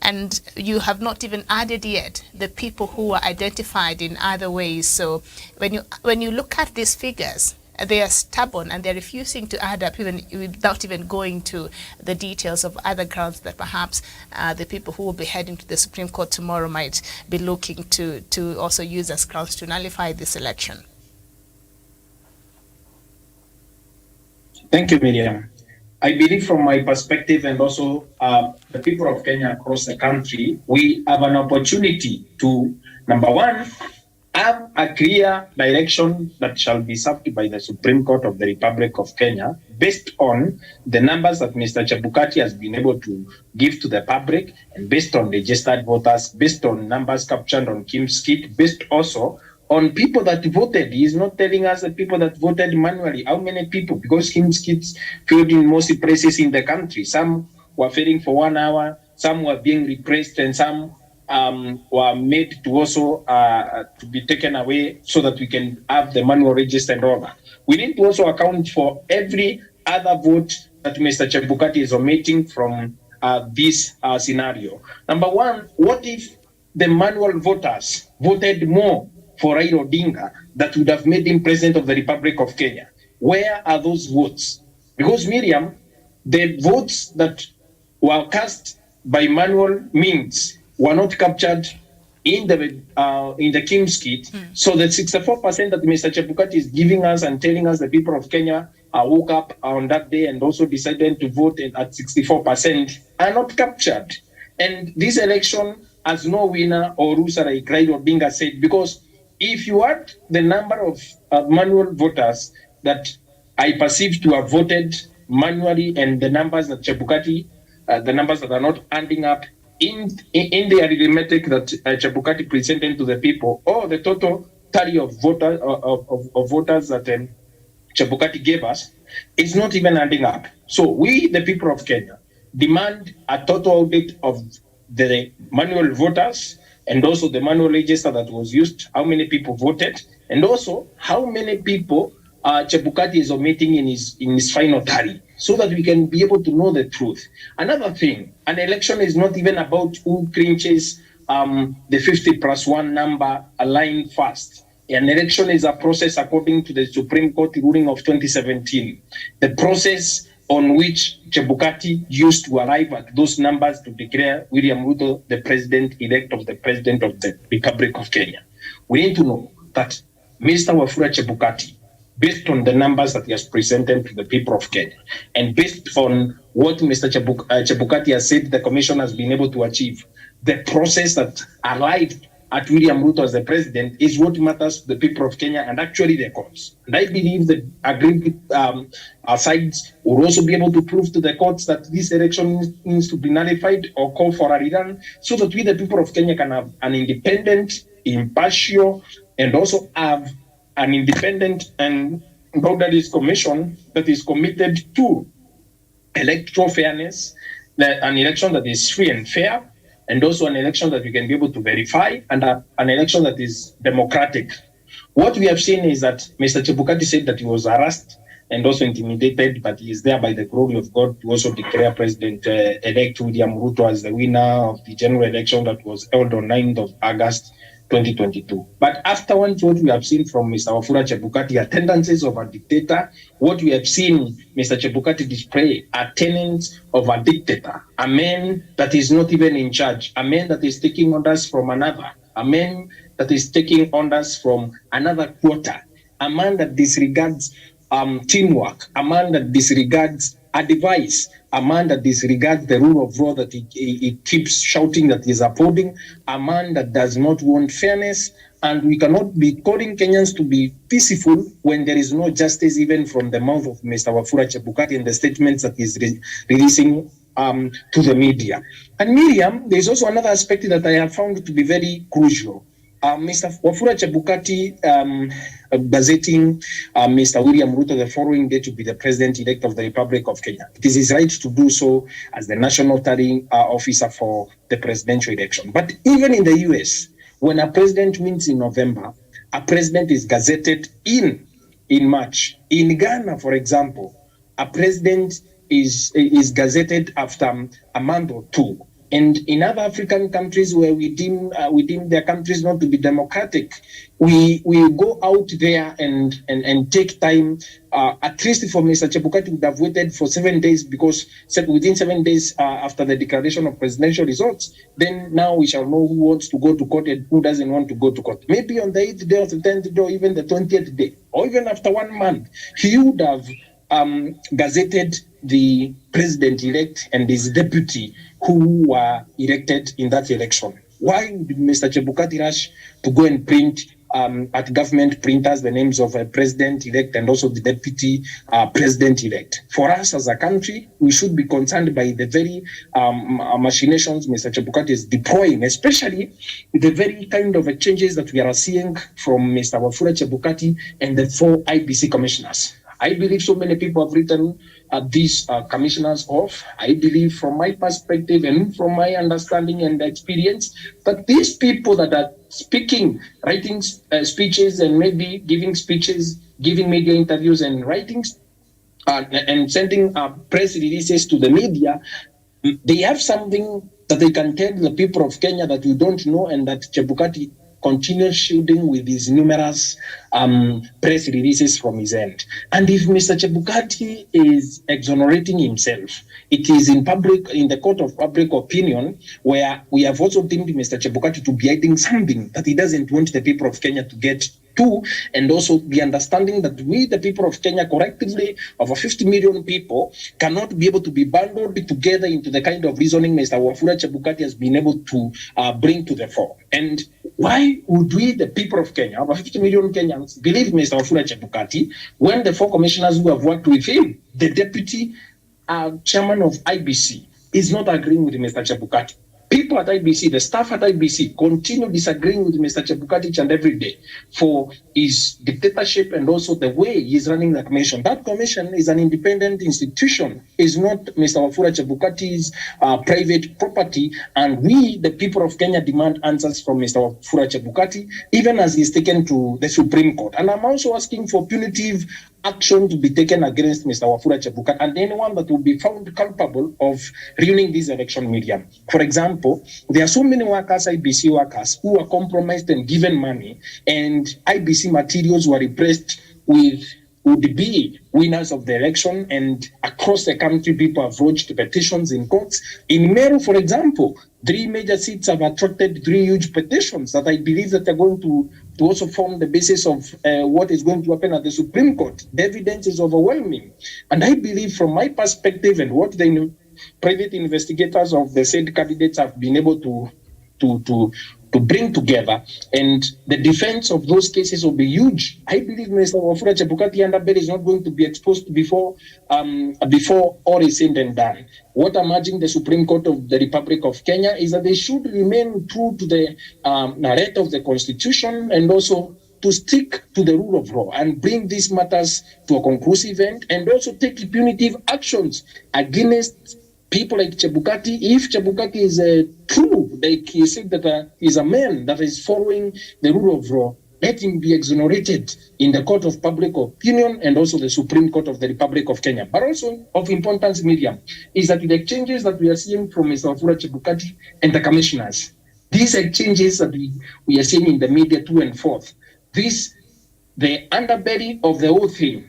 and you have not even added yet the people who were identified in other ways. So when you look at these figures, they are stubborn and they're refusing to add up even without even going to the details of other grounds that perhaps the people who will be heading to the Supreme Court tomorrow might be looking to also use as grounds to nullify this election. Thank you, Miriam. I believe from my perspective and also the people of Kenya across the country, we have an opportunity to, number one, have a clear direction that shall be served by the Supreme Court of the Republic of Kenya based on the numbers that Mr. Chebukati has been able to give to the public, and based on registered voters, based on numbers captured on Kim's kit, based also on people that voted. He is not telling us the people that voted manually. How many people? Because Kim's kits failed in most places in the country. Some were failing for 1 hour, some were being repressed, and some were made to also to be taken away so that we can have the manual register and all that. We need to also account for every other vote that Mr. Chebukati is omitting from this scenario. Number one, what if the manual voters voted more for Raila Odinga that would have made him president of the Republic of Kenya? Where are those votes? Because Miriam, the votes that were cast by manual means were not captured in the Kim's kit. So the 64% that Mr. Chebukati is giving us and telling us the people of Kenya woke up on that day and also decided to vote at 64% are not captured. And this election has no winner or loser, like Raila Odinga said, because if you add the number of manual voters that I perceive to have voted manually and the numbers that Chebukati, the numbers that are not adding up in the arithmetic that Chebukati presented to the people, or the total tally of voters that Chebukati gave us, is not even adding up. So we, the people of Kenya, demand a total audit of the manual voters, and also the manual register that was used, how many people voted, and also how many people Chebukati is omitting in his final tally, so that we can be able to know the truth. Another thing, an election is not even about who clinches the 50+1 number aligned first. An election is a process according to the Supreme Court ruling of 2017. The process on which Chebukati used to arrive at those numbers to declare William Ruto the president-elect of the Republic of Kenya. We need to know that Mr. Wafula Chebukati, based on the numbers that he has presented to the people of Kenya, and based on what Mr. Chebukati has said the commission has been able to achieve, the process that arrived at William Ruto as the president is what matters to the people of Kenya and actually the courts. And I believe that agreed sides will also be able to prove to the courts that this election needs to be nullified or call for a rerun, so that we, the people of Kenya, can have an independent, impartial, and also have an independent and boundaries commission that is committed to electoral fairness, an election that is free and fair, and also an election that we can be able to verify, and an election that is democratic. What we have seen is that Mr. Chebukati said that he was harassed and also intimidated, but he is there by the glory of God to also declare President-elect William Ruto as the winner of the general election that was held on 9th of August 2022. But afterwards, what we have seen from Mr. Wafula Chebukati are tendencies of a dictator. What we have seen Mr. Chebukati display are tenets of a dictator, a man that is not even in charge, a man that is taking orders from another, a man that is taking orders from another quarter, a man that disregards teamwork, a man that disregards advice, a man that disregards the rule of law that he keeps shouting that he's upholding, a man that does not want fairness. And we cannot be calling Kenyans to be peaceful when there is no justice even from the mouth of Mr. Wafula Chebukati in the statements that he's releasing to the media. And Miriam, there's also another aspect that I have found to be very crucial. Mr. Wafula Chebukati gazetting Mr. William Ruto the following day to be the president-elect of the Republic of Kenya. It is his right to do so as the national tallying officer for the presidential election. But even in the US, when a president wins in November, a president is gazetted in March. In Ghana, for example, a president is gazetted after a month or two. And in other African countries where we deem their countries not to be democratic, we go out there and take time. At least for Mr. Chebukati would have waited for 7 days, because within 7 days after the declaration of presidential results, then now we shall know who wants to go to court and who doesn't want to go to court. Maybe on the 8th day or the 10th day or even the 20th day, or even after 1 month, he would have gazetted the president-elect and his deputy who were elected in that election. Why did Mr. Chebukati rush to go and print at government printers the names of a president-elect and also the deputy president-elect? For us as a country, we should be concerned by the very machinations Mr. Chebukati is deploying, especially the very kind of changes that we are seeing from Mr. Wafula Chebukati and the 4 IBC commissioners. I believe so many people have written these commissioners off. I believe from my perspective and from my understanding and experience that these people that are speaking, writing speeches and maybe giving speeches, giving media interviews and writing and sending press releases to the media, they have something that they can tell the people of Kenya that you don't know, and that Chebukati continues shielding with his numerous press releases from his end. And if Mr. Chebukati is exonerating himself, it is in the court of public opinion, where we have also deemed Mr. Chebukati to be hiding something that he doesn't want the people of Kenya to get to, and also the understanding that we, the people of Kenya, collectively, over 50 million people, cannot be able to be bundled together into the kind of reasoning Mr. Wafula Chebukati has been able to bring to the fore. And why would we, the people of Kenya, over 50 million Kenyans, believe Mr. Wafula Chebukati when the 4 commissioners who have worked with him, the deputy chairman of IBC, is not agreeing with Mr. Chebukati? People at IBC, the staff at IBC, continue disagreeing with Mr. Chebukati each and every day for his dictatorship and also the way he's running the commission. That commission is an independent institution. It's not Mr. Wafula Chebukati's private property. And we, the people of Kenya, demand answers from Mr. Wafula Chebukati, even as he's taken to the Supreme Court. And I'm also asking for punitive action to be taken against Mr. Wafula Chebukati and anyone that will be found culpable of ruining this election medium. For example, there are so many workers, IBC workers, who are compromised and given money, and IBC materials were replaced with would be winners of the election, and across the country, people have lodged petitions in courts. In Meru, for example, 3 major seats have attracted 3 huge petitions that I believe that are going to also form the basis of what is going to happen at the Supreme Court. The evidence is overwhelming. And I believe from my perspective and what the private investigators of the said candidates have been able to bring together, and the defense of those cases will be huge. I believe Mr. Wafula Chebukati Underbelly is not going to be exposed before all is said and done. What I'm urging the Supreme Court of the Republic of Kenya is that they should remain true to the letter of the Constitution, and also to stick to the rule of law and bring these matters to a conclusive end, and also take punitive actions against people like Chebukati. If Chebukati is true, like he said that he's a man that is following the rule of law, let him be exonerated in the court of public opinion and also the Supreme Court of the Republic of Kenya. But also of importance, Miriam, is that the exchanges that we are seeing from Mr. Wafula Chebukati and the commissioners, these exchanges that we are seeing in the media to and forth, the underbelly of the whole thing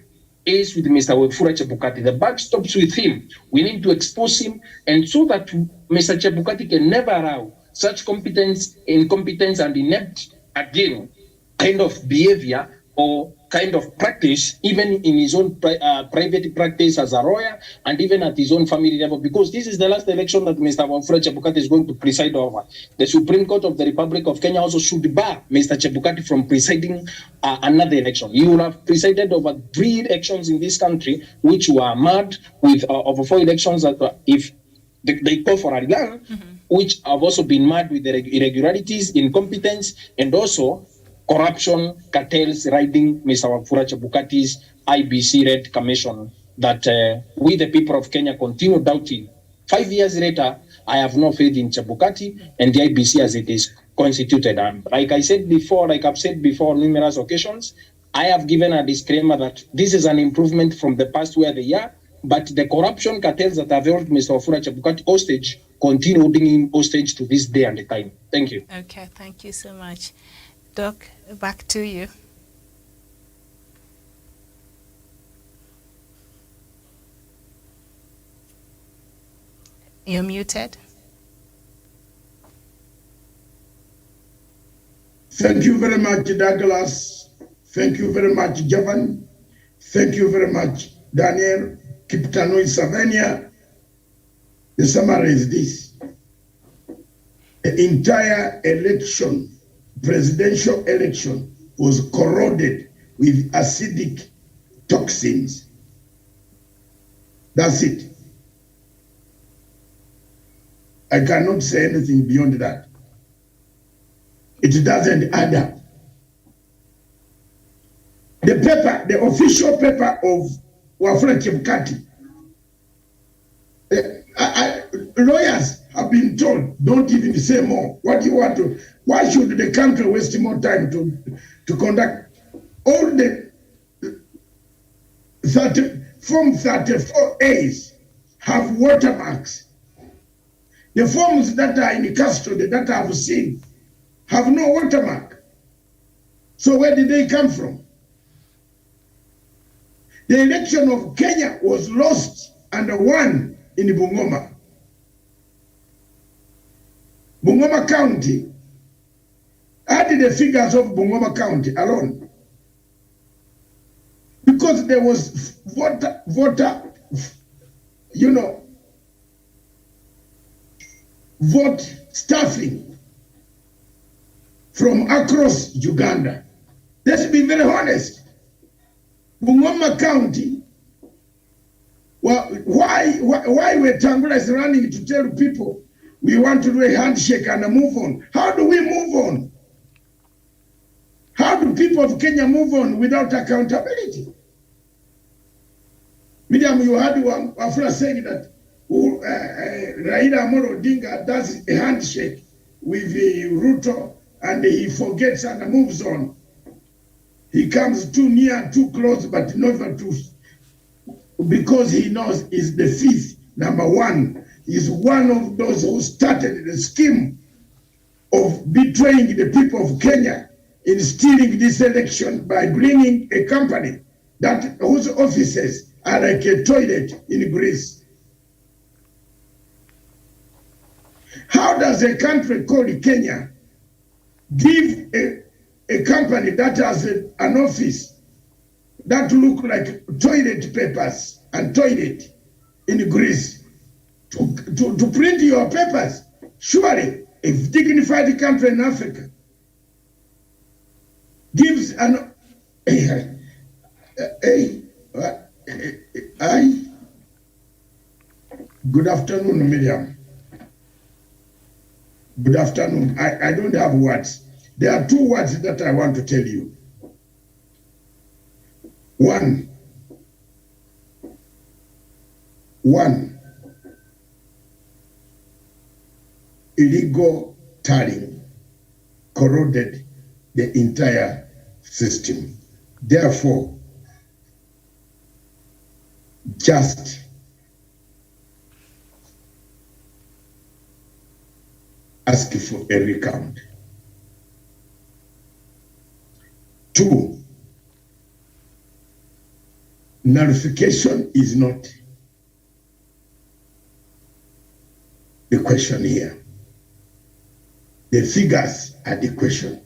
is with Mr. Wafula Chebukati. The buck stops with him. We need to expose him, and so that Mr. Chebukati can never allow such incompetence and inept, again, kind of behavior or kind of practice, even in his own private practice as a lawyer, and even at his own family level, because this is the last election that Mr. Wafula Chebukati is going to preside over. The Supreme Court of the Republic of Kenya also should bar Mr. Chebukati from presiding another election. He will have presided over 3 elections in this country, which were marred with over 4 elections that if they call for a rerun, which have also been marred with the irregularities, incompetence, and also corruption, cartels riding Mr. Wafula Chebukati's IBC-led commission that we, the people of Kenya, continue doubting. 5 years later, I have no faith in Chebukati and the IBC as it is constituted. And like I've said before on numerous occasions, I have given a disclaimer that this is an improvement from the past where they are, but the corruption cartels that have held Mr. Wafula Chebukati hostage continue holding him hostage to this day and the time. Thank you. Okay, thank you so much. Doc, back to you. You're muted. Thank you very much, Douglas. Thank you very much, Javan. Thank you very much, Daniel Kiptanui Savania. The summary is this. The entire election, presidential election, was corroded with acidic toxins. That's it. I cannot say anything beyond that. It doesn't add up. The paper, the official paper of Wafula Chebukati, lawyers have been told, don't even say more. What do you want to, why should the country waste more time to conduct all the Form 34As have watermarks. The forms that are in custody that I have seen have no watermark. So where did they come from? The election of Kenya was lost and won in Bungoma. Bungoma County, add the figures of Bungoma County alone. Because there was vote stuffing from across Uganda. Let's be very honest. Bungoma County, why were Tangulas running to tell people we want to do a handshake and a move on? How do we move on? How do people of Kenya move on without accountability? Miriam, you heard Wafula saying that Raila Amolo Odinga does a handshake with Ruto and he forgets and moves on. He comes too near, too close, but never too, because he knows he's the fifth, number one. He's one of those who started the scheme of betraying the people of Kenya in stealing this election by bringing a company that whose offices are like a toilet in Greece. How does a country called Kenya give a company that has an office that look like toilet papers and toilet in Greece to print your papers? Surely, a dignified country in Africa gives an good afternoon, Miriam. Good afternoon. I don't have words. There are two words that I want to tell you. One, illegal tarring corroded the entire system. Therefore, just ask for a recount. Two, nullification is not the question here. The figures are the question.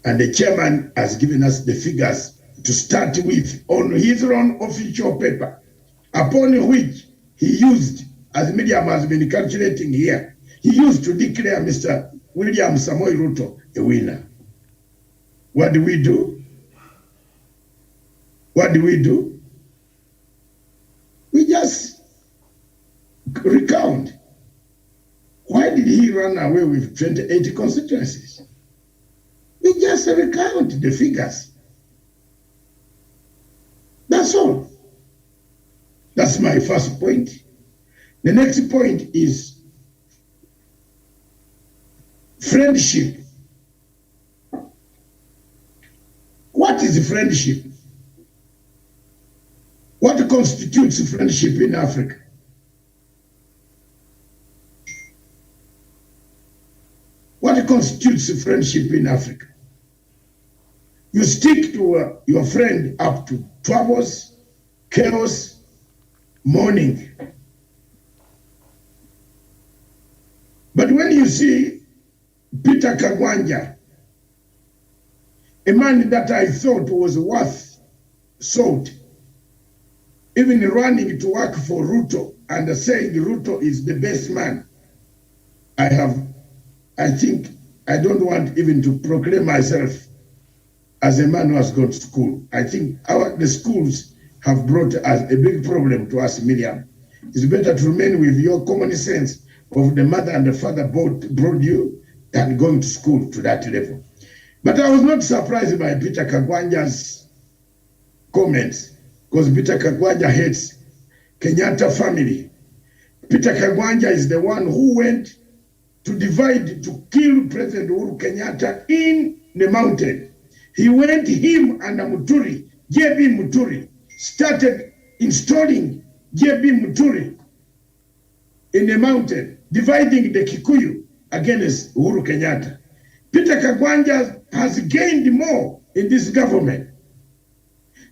And the chairman has given us the figures to start with on his own official paper, upon which he used, as Miriam has been calculating here, he used to declare Mr. William Samoei Ruto a winner. What do we do? What do we do? We just recount. Why did he run away with 28 constituencies? We just recount the figures. That's all. That's my first point. The next point is friendship. What is friendship? What constitutes friendship in Africa? What constitutes friendship in Africa? You stick to your friend up to troubles, chaos, mourning. But when you see Peter Kagwanja, a man that I thought was worth salt, even running to work for Ruto and saying Ruto is the best man, I think I don't want even to proclaim myself as a man who has gone to school. I think the schools have brought us a big problem to us, Miriam. It's better to remain with your common sense of the mother and the father brought you than going to school to that level. But I was not surprised by Peter Kagwanja's comments, because Peter Kagwanja hates Kenyatta family. Peter Kagwanja is the one who went to divide, to kill President Uhuru Kenyatta in the mountain. He went, him and Muturi, JB Muturi, started installing JB Muturi in the mountain, dividing the Kikuyu against Uhuru Kenyatta. Peter Kagwanja has gained more in this government.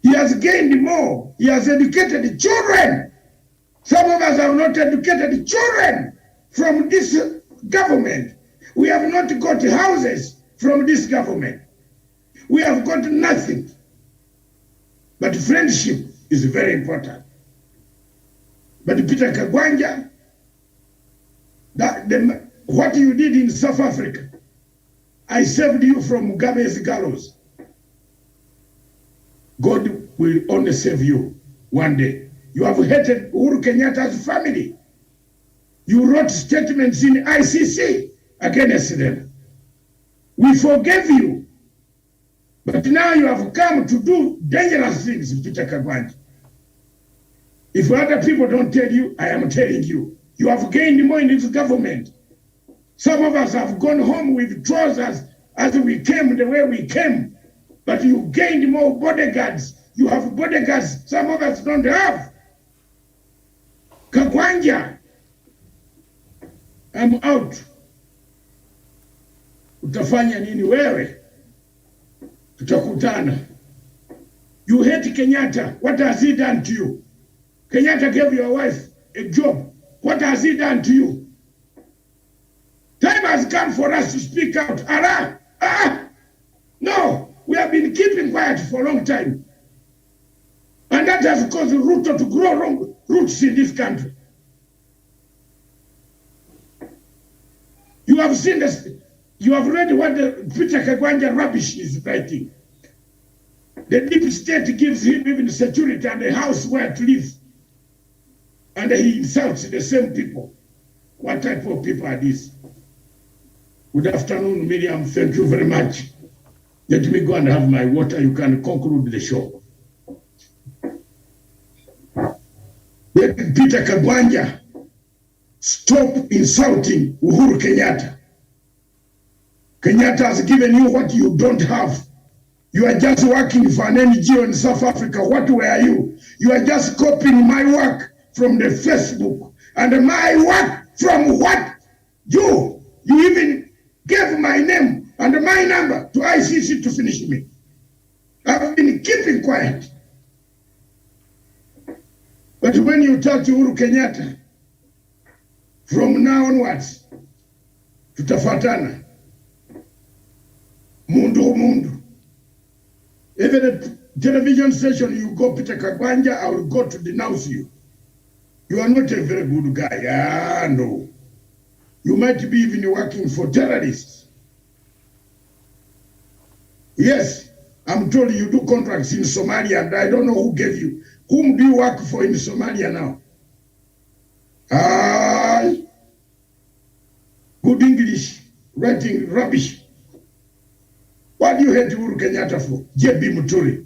He has gained more. He has educated children. Some of us have not educated children from this government. We have not got houses from this government. We have got nothing. But friendship is very important. But Peter Kagwanja, what you did in South Africa, I saved you from Mugabe's gallows. God will only save you one day. You have hated Uhuru Kenyatta's family. You wrote statements in ICC against them. We forgave you. But now you have come to do dangerous things, Peter Kagwanja. If other people don't tell you, I am telling you. You have gained more in this government. Some of us have gone home with trousers as we came, the way we came. But you gained more bodyguards. You have bodyguards some of us don't have. Kagwanja, I'm out. Utafanya nini wewe? Tutakutana. You hate Kenyatta. What has he done to you? Kenyatta gave your wife a job. What has he done to you? Time has come for us to speak out. No, we have been keeping quiet for a long time. And that has caused Ruto to grow wrong roots in this country. You have seen this. You have read what the Peter Kagwanja rubbish is writing. The deep state gives him even security and a house where to live. And he insults the same people. What type of people are these? Good afternoon, Miriam. Thank you very much. Let me go and have my water. You can conclude the show. Let Peter Kagwanja stop insulting Uhuru Kenyatta. Kenyatta has given you what you don't have. You are just working for an NGO in South Africa. What were you? You are just copying my work from the Facebook. And my work from what? You even gave my name and my number to ICC to finish me. I've been keeping quiet. But when you touch Uhuru Kenyatta, from now onwards, tutafatana. Mundu. Even a television station, you go Peter Kagwanja, I will go to denounce you. You are not a very good guy. No. You might be even working for terrorists. Yes, I'm told you do contracts in Somalia, and I don't know who gave you. Whom do you work for in Somalia now? Good English, writing rubbish. What do you hate Uhuru Kenyatta for? JB Muturi.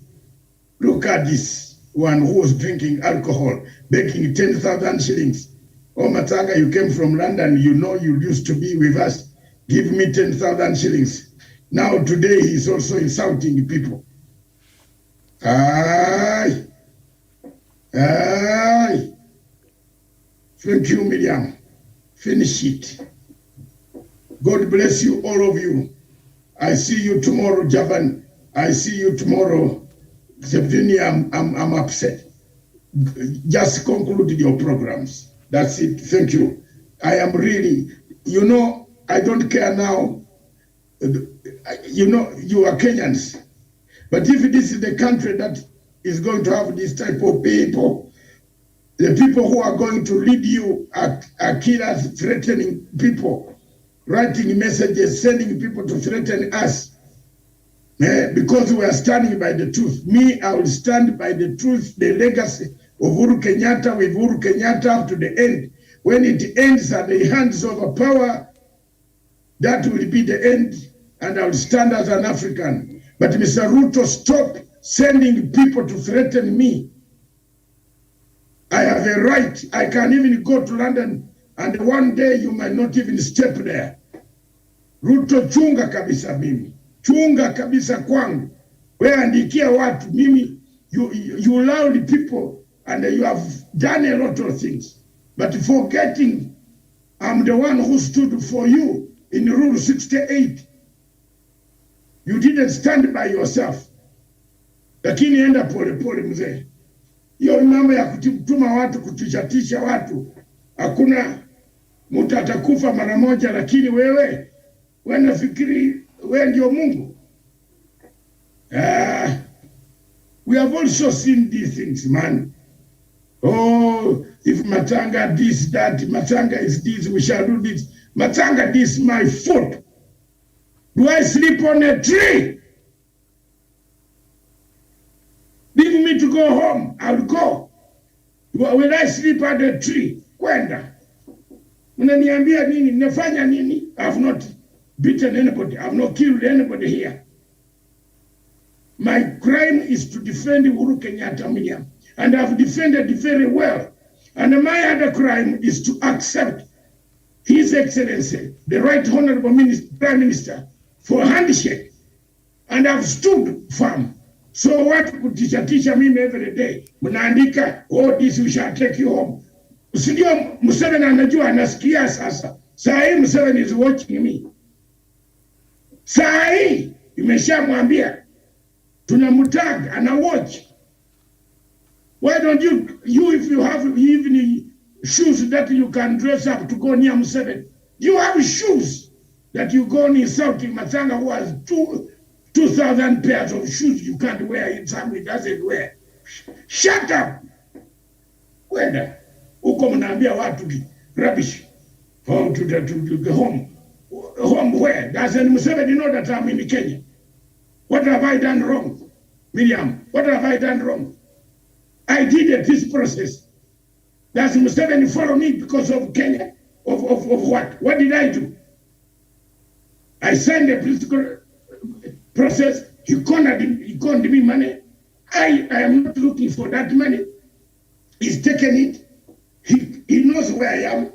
Look at this one who was drinking alcohol, begging 10,000 shillings. Oh, Matanga, you came from London. You know you used to be with us. Give me 10,000 shillings. Now today he's also insulting people. Aye. Thank you, Miriam. Finish it. God bless you, all of you. I see you tomorrow, Javan. I see you tomorrow. September, I'm upset. Just conclude your programs. That's it. Thank you. I am really, I don't care now. You are Kenyans. But if this is the country that is going to have this type of people, the people who are going to lead you are killers, threatening people, writing messages, sending people to threaten us. Because we are standing by the truth. Me, I will stand by the truth, the legacy of Uhuru Kenyatta, with Uhuru Kenyatta up to the end. When it ends at the hands of a power, that will be the end, and I will stand as an African. But Mr. Ruto, stop sending people to threaten me. I have a right. I can even go to London, and one day you might not even step there. Ruto, chunga kabisa mimi. Chunga kabisa kwangu. We andikia watu mimi. You allowed people, and you have done a lot of things. But forgetting, I'm the one who stood for you in Rule 68. You didn't stand by yourself. Lakini enda pole pole mzee. Hiyo mambo ya kutuma watu, kutishatisha watu. Hakuna mtu atakufa mara moja, lakini wewe nafikiri wewe ndio Mungu. We have also seen these things, man. Oh, if Matanga this, that, Matanga is this, we shall do this. Matanga, this my foot. Do I sleep on a tree? Leave me to go home, I'll go. Will I sleep at a tree? Kwenda. Unaniambia nini? Nafanya nini? I have not beaten anybody. I have not killed anybody here. My crime is to defend Uhuru Kenyatta Miriam. And I've defended it very well. And my other crime is to accept His Excellency, the Right Honorable Prime Minister, for a handshake. And I've stood firm. So what could teacher me every day? Mnaandika, oh, this we shall take you home. Usidio Museveni anajua anasikia sasa. Saa hii Museveni is watching me. Saa hii imeshamwambia tunamtag ana watch. Why don't you if you have even shoes that you can dress up to go near Museveni, you have shoes that you go and insult Masanga who has 2,000 pairs of shoes you can't wear in somebody doesn't wear. Shut up. Wenda uko mnaambia watu rubbish. Home to the home. Home where? Doesn't Museveni know that I'm in Kenya? What have I done wrong? Miriam, what have I done wrong? I did a peace process. Does Museveni follow me because of Kenya? Of what? What did I do? I signed a political process. He conned me money. I am not looking for that money. He's taken it. He knows where I am.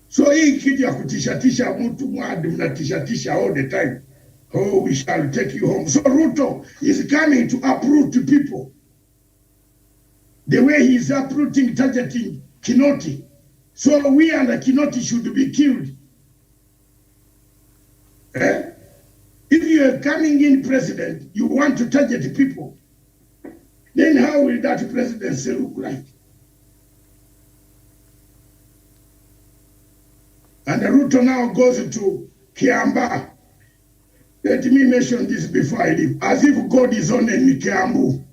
So hii kitu ya kutishatisha mtu mwadi mnatishatisha all the time. Oh, we shall take you home. So Ruto is coming to uproot people. The way he is uprooting, targeting Kinoti. So we and Kinoti should be killed. If you are coming in president, you want to target people, then how will that presidency look like? And the Ruto now goes to Kiamba. Let me mention this before I leave. As if God is only in Kiambu.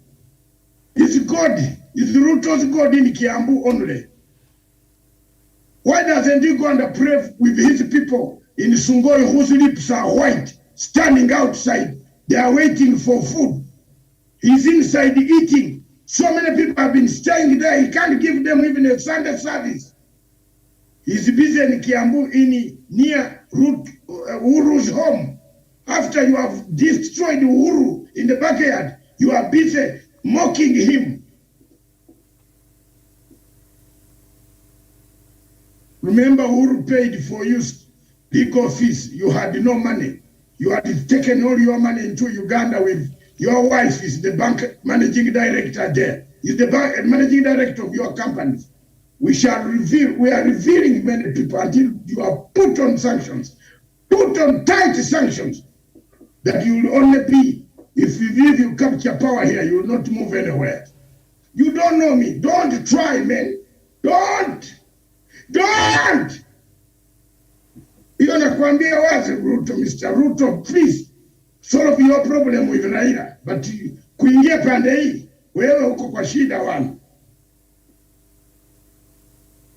Is God, is Ruto's God in Kiambu only? Why doesn't he go and pray with his people in Sungoi whose lips are white, standing outside? They are waiting for food. He's inside eating. So many people have been staying there. He can't give them even a Sunday service. He's busy in Kiambu near Uhuru's home. After you have destroyed Uhuru in the backyard, you are busy mocking him. Remember, Uhuru paid for you legal fees. You had no money. You had taken all your money into Uganda with your wife is the bank managing director there. Is the bank managing director of your companies. We are revealing many people until you are put on sanctions, put on tight sanctions that you will only be, if you capture power here, you will not move anywhere. You don't know me. Don't try, man. Don't. Hiyo nakwambia wazi Ruto, Mr. Ruto, please solve your problem with Raila. But kuingia pande hii, wewe uko kwa shida wana.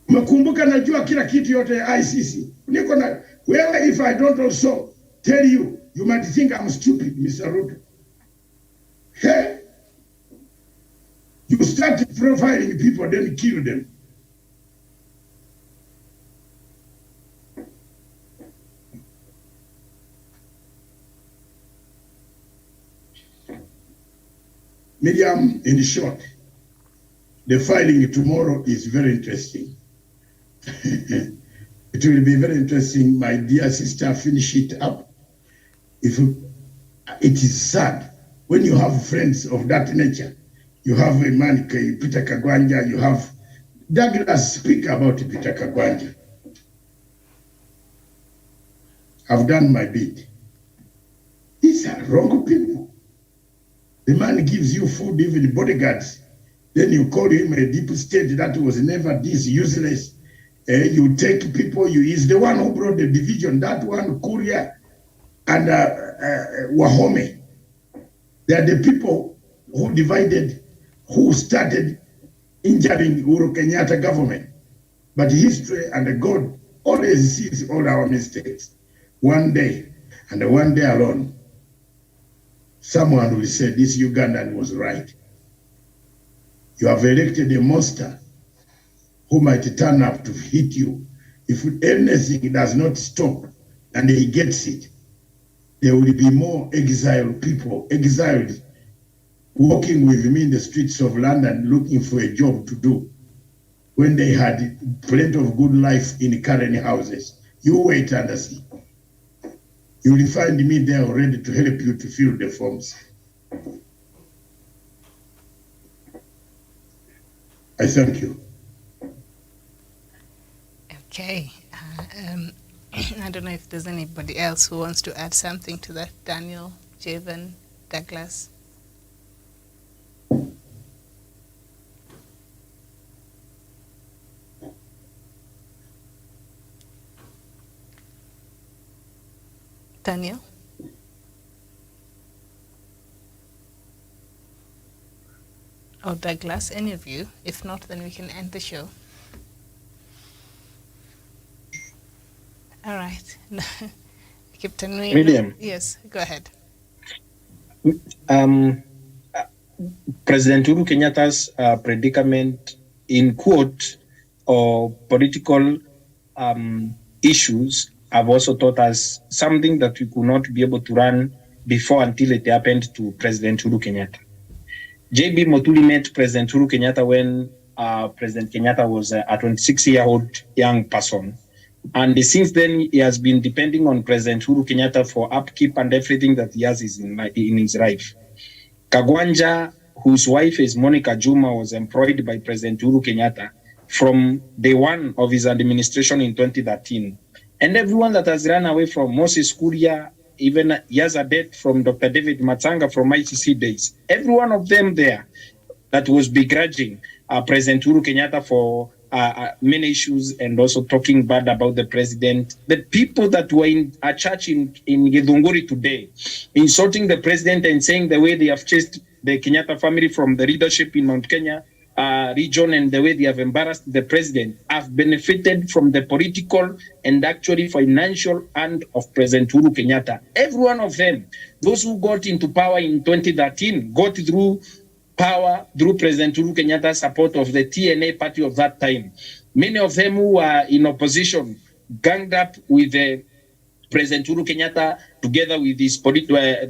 Mkumbuka najua kila kitu yote ya ICC. Niko na wewe, if I don't also tell you, you might think I'm stupid, Mr. Ruto. Hey, you start profiling people, then kill them. Miriam, in short, the filing tomorrow is very interesting. It will be very interesting, my dear sister, finish it up. If it is sad when you have friends of that nature, you have a man, Peter Kagwanja, you have Douglas speak about Peter Kagwanja. I've done my bit. These are wrong people. The man gives you food, even bodyguards. Then you call him a deep state that was never this useless. You take people, he's the one who brought the division, that one, Kuria and Wahome. They are the people who divided, who started injuring Uhuru Kenyatta government. But history and God always sees all our mistakes. One day, and one day alone, someone will say this Ugandan was right. You have elected a monster who might turn up to hit you. If anything does not stop and he gets it, there will be more exiled people, exiled, walking with me in the streets of London looking for a job to do when they had plenty of good life in current houses. You wait and see. You will find me there ready to help you to fill the forms. I thank you. Okay. I don't know if there's anybody else who wants to add something to that. Daniel, Javen, Douglas. Daniel? Or Douglas, any of you? If not, then we can end the show. All right. Captain William. Yes, go ahead. President Uhuru Kenyatta's predicament in quote or political issues have also taught us something that we could not be able to run before until it happened to President Uhuru Kenyatta. J.B. Motuli met President Uhuru Kenyatta when President Kenyatta was a 26-year-old young person. And since then, he has been depending on President Uhuru Kenyatta for upkeep and everything that he has in his life. Kagwanja, whose wife is Monica Juma, was employed by President Uhuru Kenyatta from day one of his administration in 2013. And everyone that has run away from Moses Kuria, even Yazadet from Dr. David Matsanga from ICC days, every one of them there that was begrudging President Uhuru Kenyatta for many issues and also talking bad about the president. The people that were in a church in Githunguri today, insulting the president and saying the way they have chased the Kenyatta family from the leadership in Mount Kenya region and the way they have embarrassed the president, have benefited from the political and actually financial hand of President Uhuru Kenyatta. Every one of them, those who got into power in 2013, got through power through President Uhuru Kenyatta's support of the TNA party of that time. Many of them who were in opposition ganged up with President Uhuru Kenyatta together with his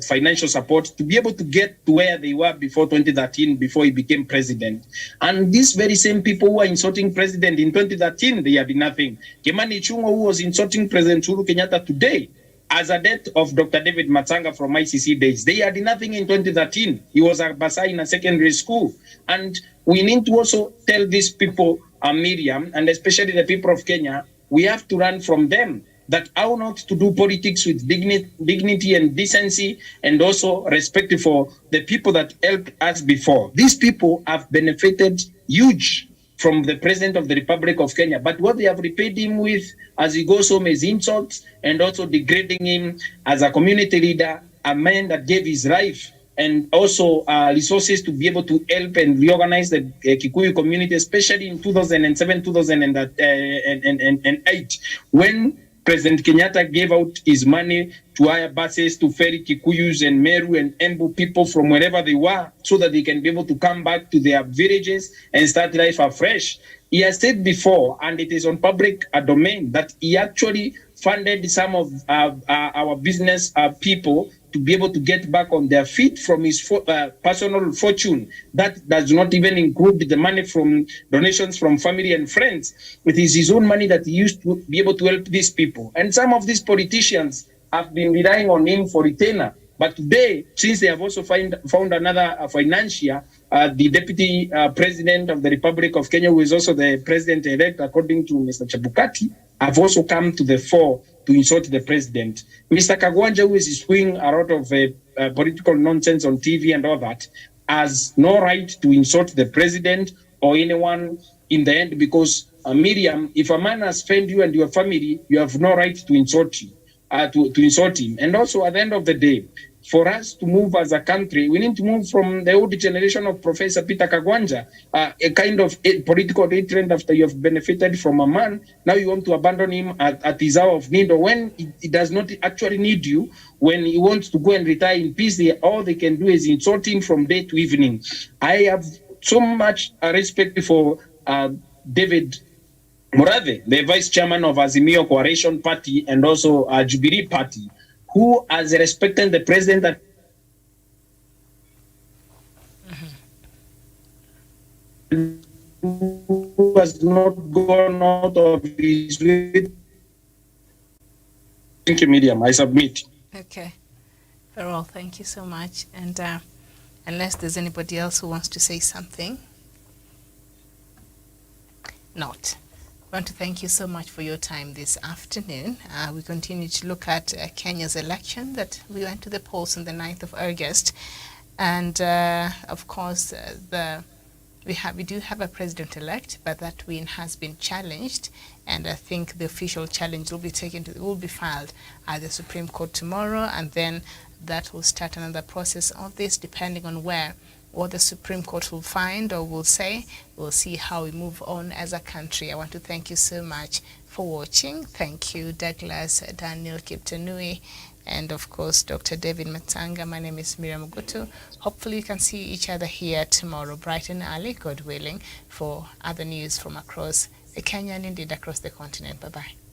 financial support to be able to get to where they were before 2013, before he became president. And these very same people who were insulting president in 2013, they had nothing. Kimani Ichung'wah, who was insulting President Uhuru Kenyatta today, as a death of Dr. David Matsanga from ICC days, they had nothing in 2013. He was a Basai in a secondary school. And we need to also tell these people, Miriam, and especially the people of Kenya, we have to run from them, that how not to do politics with dignity and decency and also respect for the people that helped us before. These people have benefited huge from the President of the Republic of Kenya. But what they have repaid him with as he goes home is insults and also degrading him as a community leader, a man that gave his life and also resources to be able to help and reorganize the Kikuyu community, especially in 2007, 2008, when President Kenyatta gave out his money to hire buses to ferry Kikuyus and Meru and Embu people from wherever they were so that they can be able to come back to their villages and start life afresh. He has said before, and it is on public domain, that he actually funded some of our business people to be able to get back on their feet from his personal fortune. That does not even include the money from donations from family and friends. It is his own money that he used to be able to help these people. And some of these politicians have been relying on him for retainer. But today, since they have also found another financier, the Deputy President of the Republic of Kenya, who is also the President-elect, according to Mr. Chebukati, have also come to the fore to insult the president. Mr. Kagwanja, who is spewing a lot of political nonsense on TV and all that, has no right to insult the president or anyone in the end, because Miriam, if a man has failed you and your family, you have no right to insult you. To insult him. And also at the end of the day, for us to move as a country, we need to move from the old generation of Professor Peter Kagwanja, a kind of political trend after you have benefited from a man. Now you want to abandon him at his hour of need, or when he does not actually need you, when he wants to go and retire in peace, all they can do is insult him from day to evening. I have so much respect for David Murave, the vice chairman of Azimio Coalition Party and also Jubilee Party, who has respected the president that who has not gone out of his way. Thank you, Miriam. I submit. Okay. Very well, thank you so much. And unless there's anybody else who wants to say something. Not. I want to thank you so much for your time this afternoon. We continue to look at Kenya's election that we went to the polls on the 9th of August. And of course, the we do have a president-elect, but that win has been challenged, and I think the official challenge will be filed at the Supreme Court tomorrow, and then that will start another process of this, depending on what the Supreme Court will find or will say. We'll see how we move on as a country. I want to thank you so much for watching. Thank you, Douglas, Daniel Kiptanui, and of course, Dr. David Matsanga. My name is Miriam Gutu. Hopefully, you can see each other here tomorrow, bright and early, God willing, for other news from across Kenya and indeed across the continent. Bye-bye.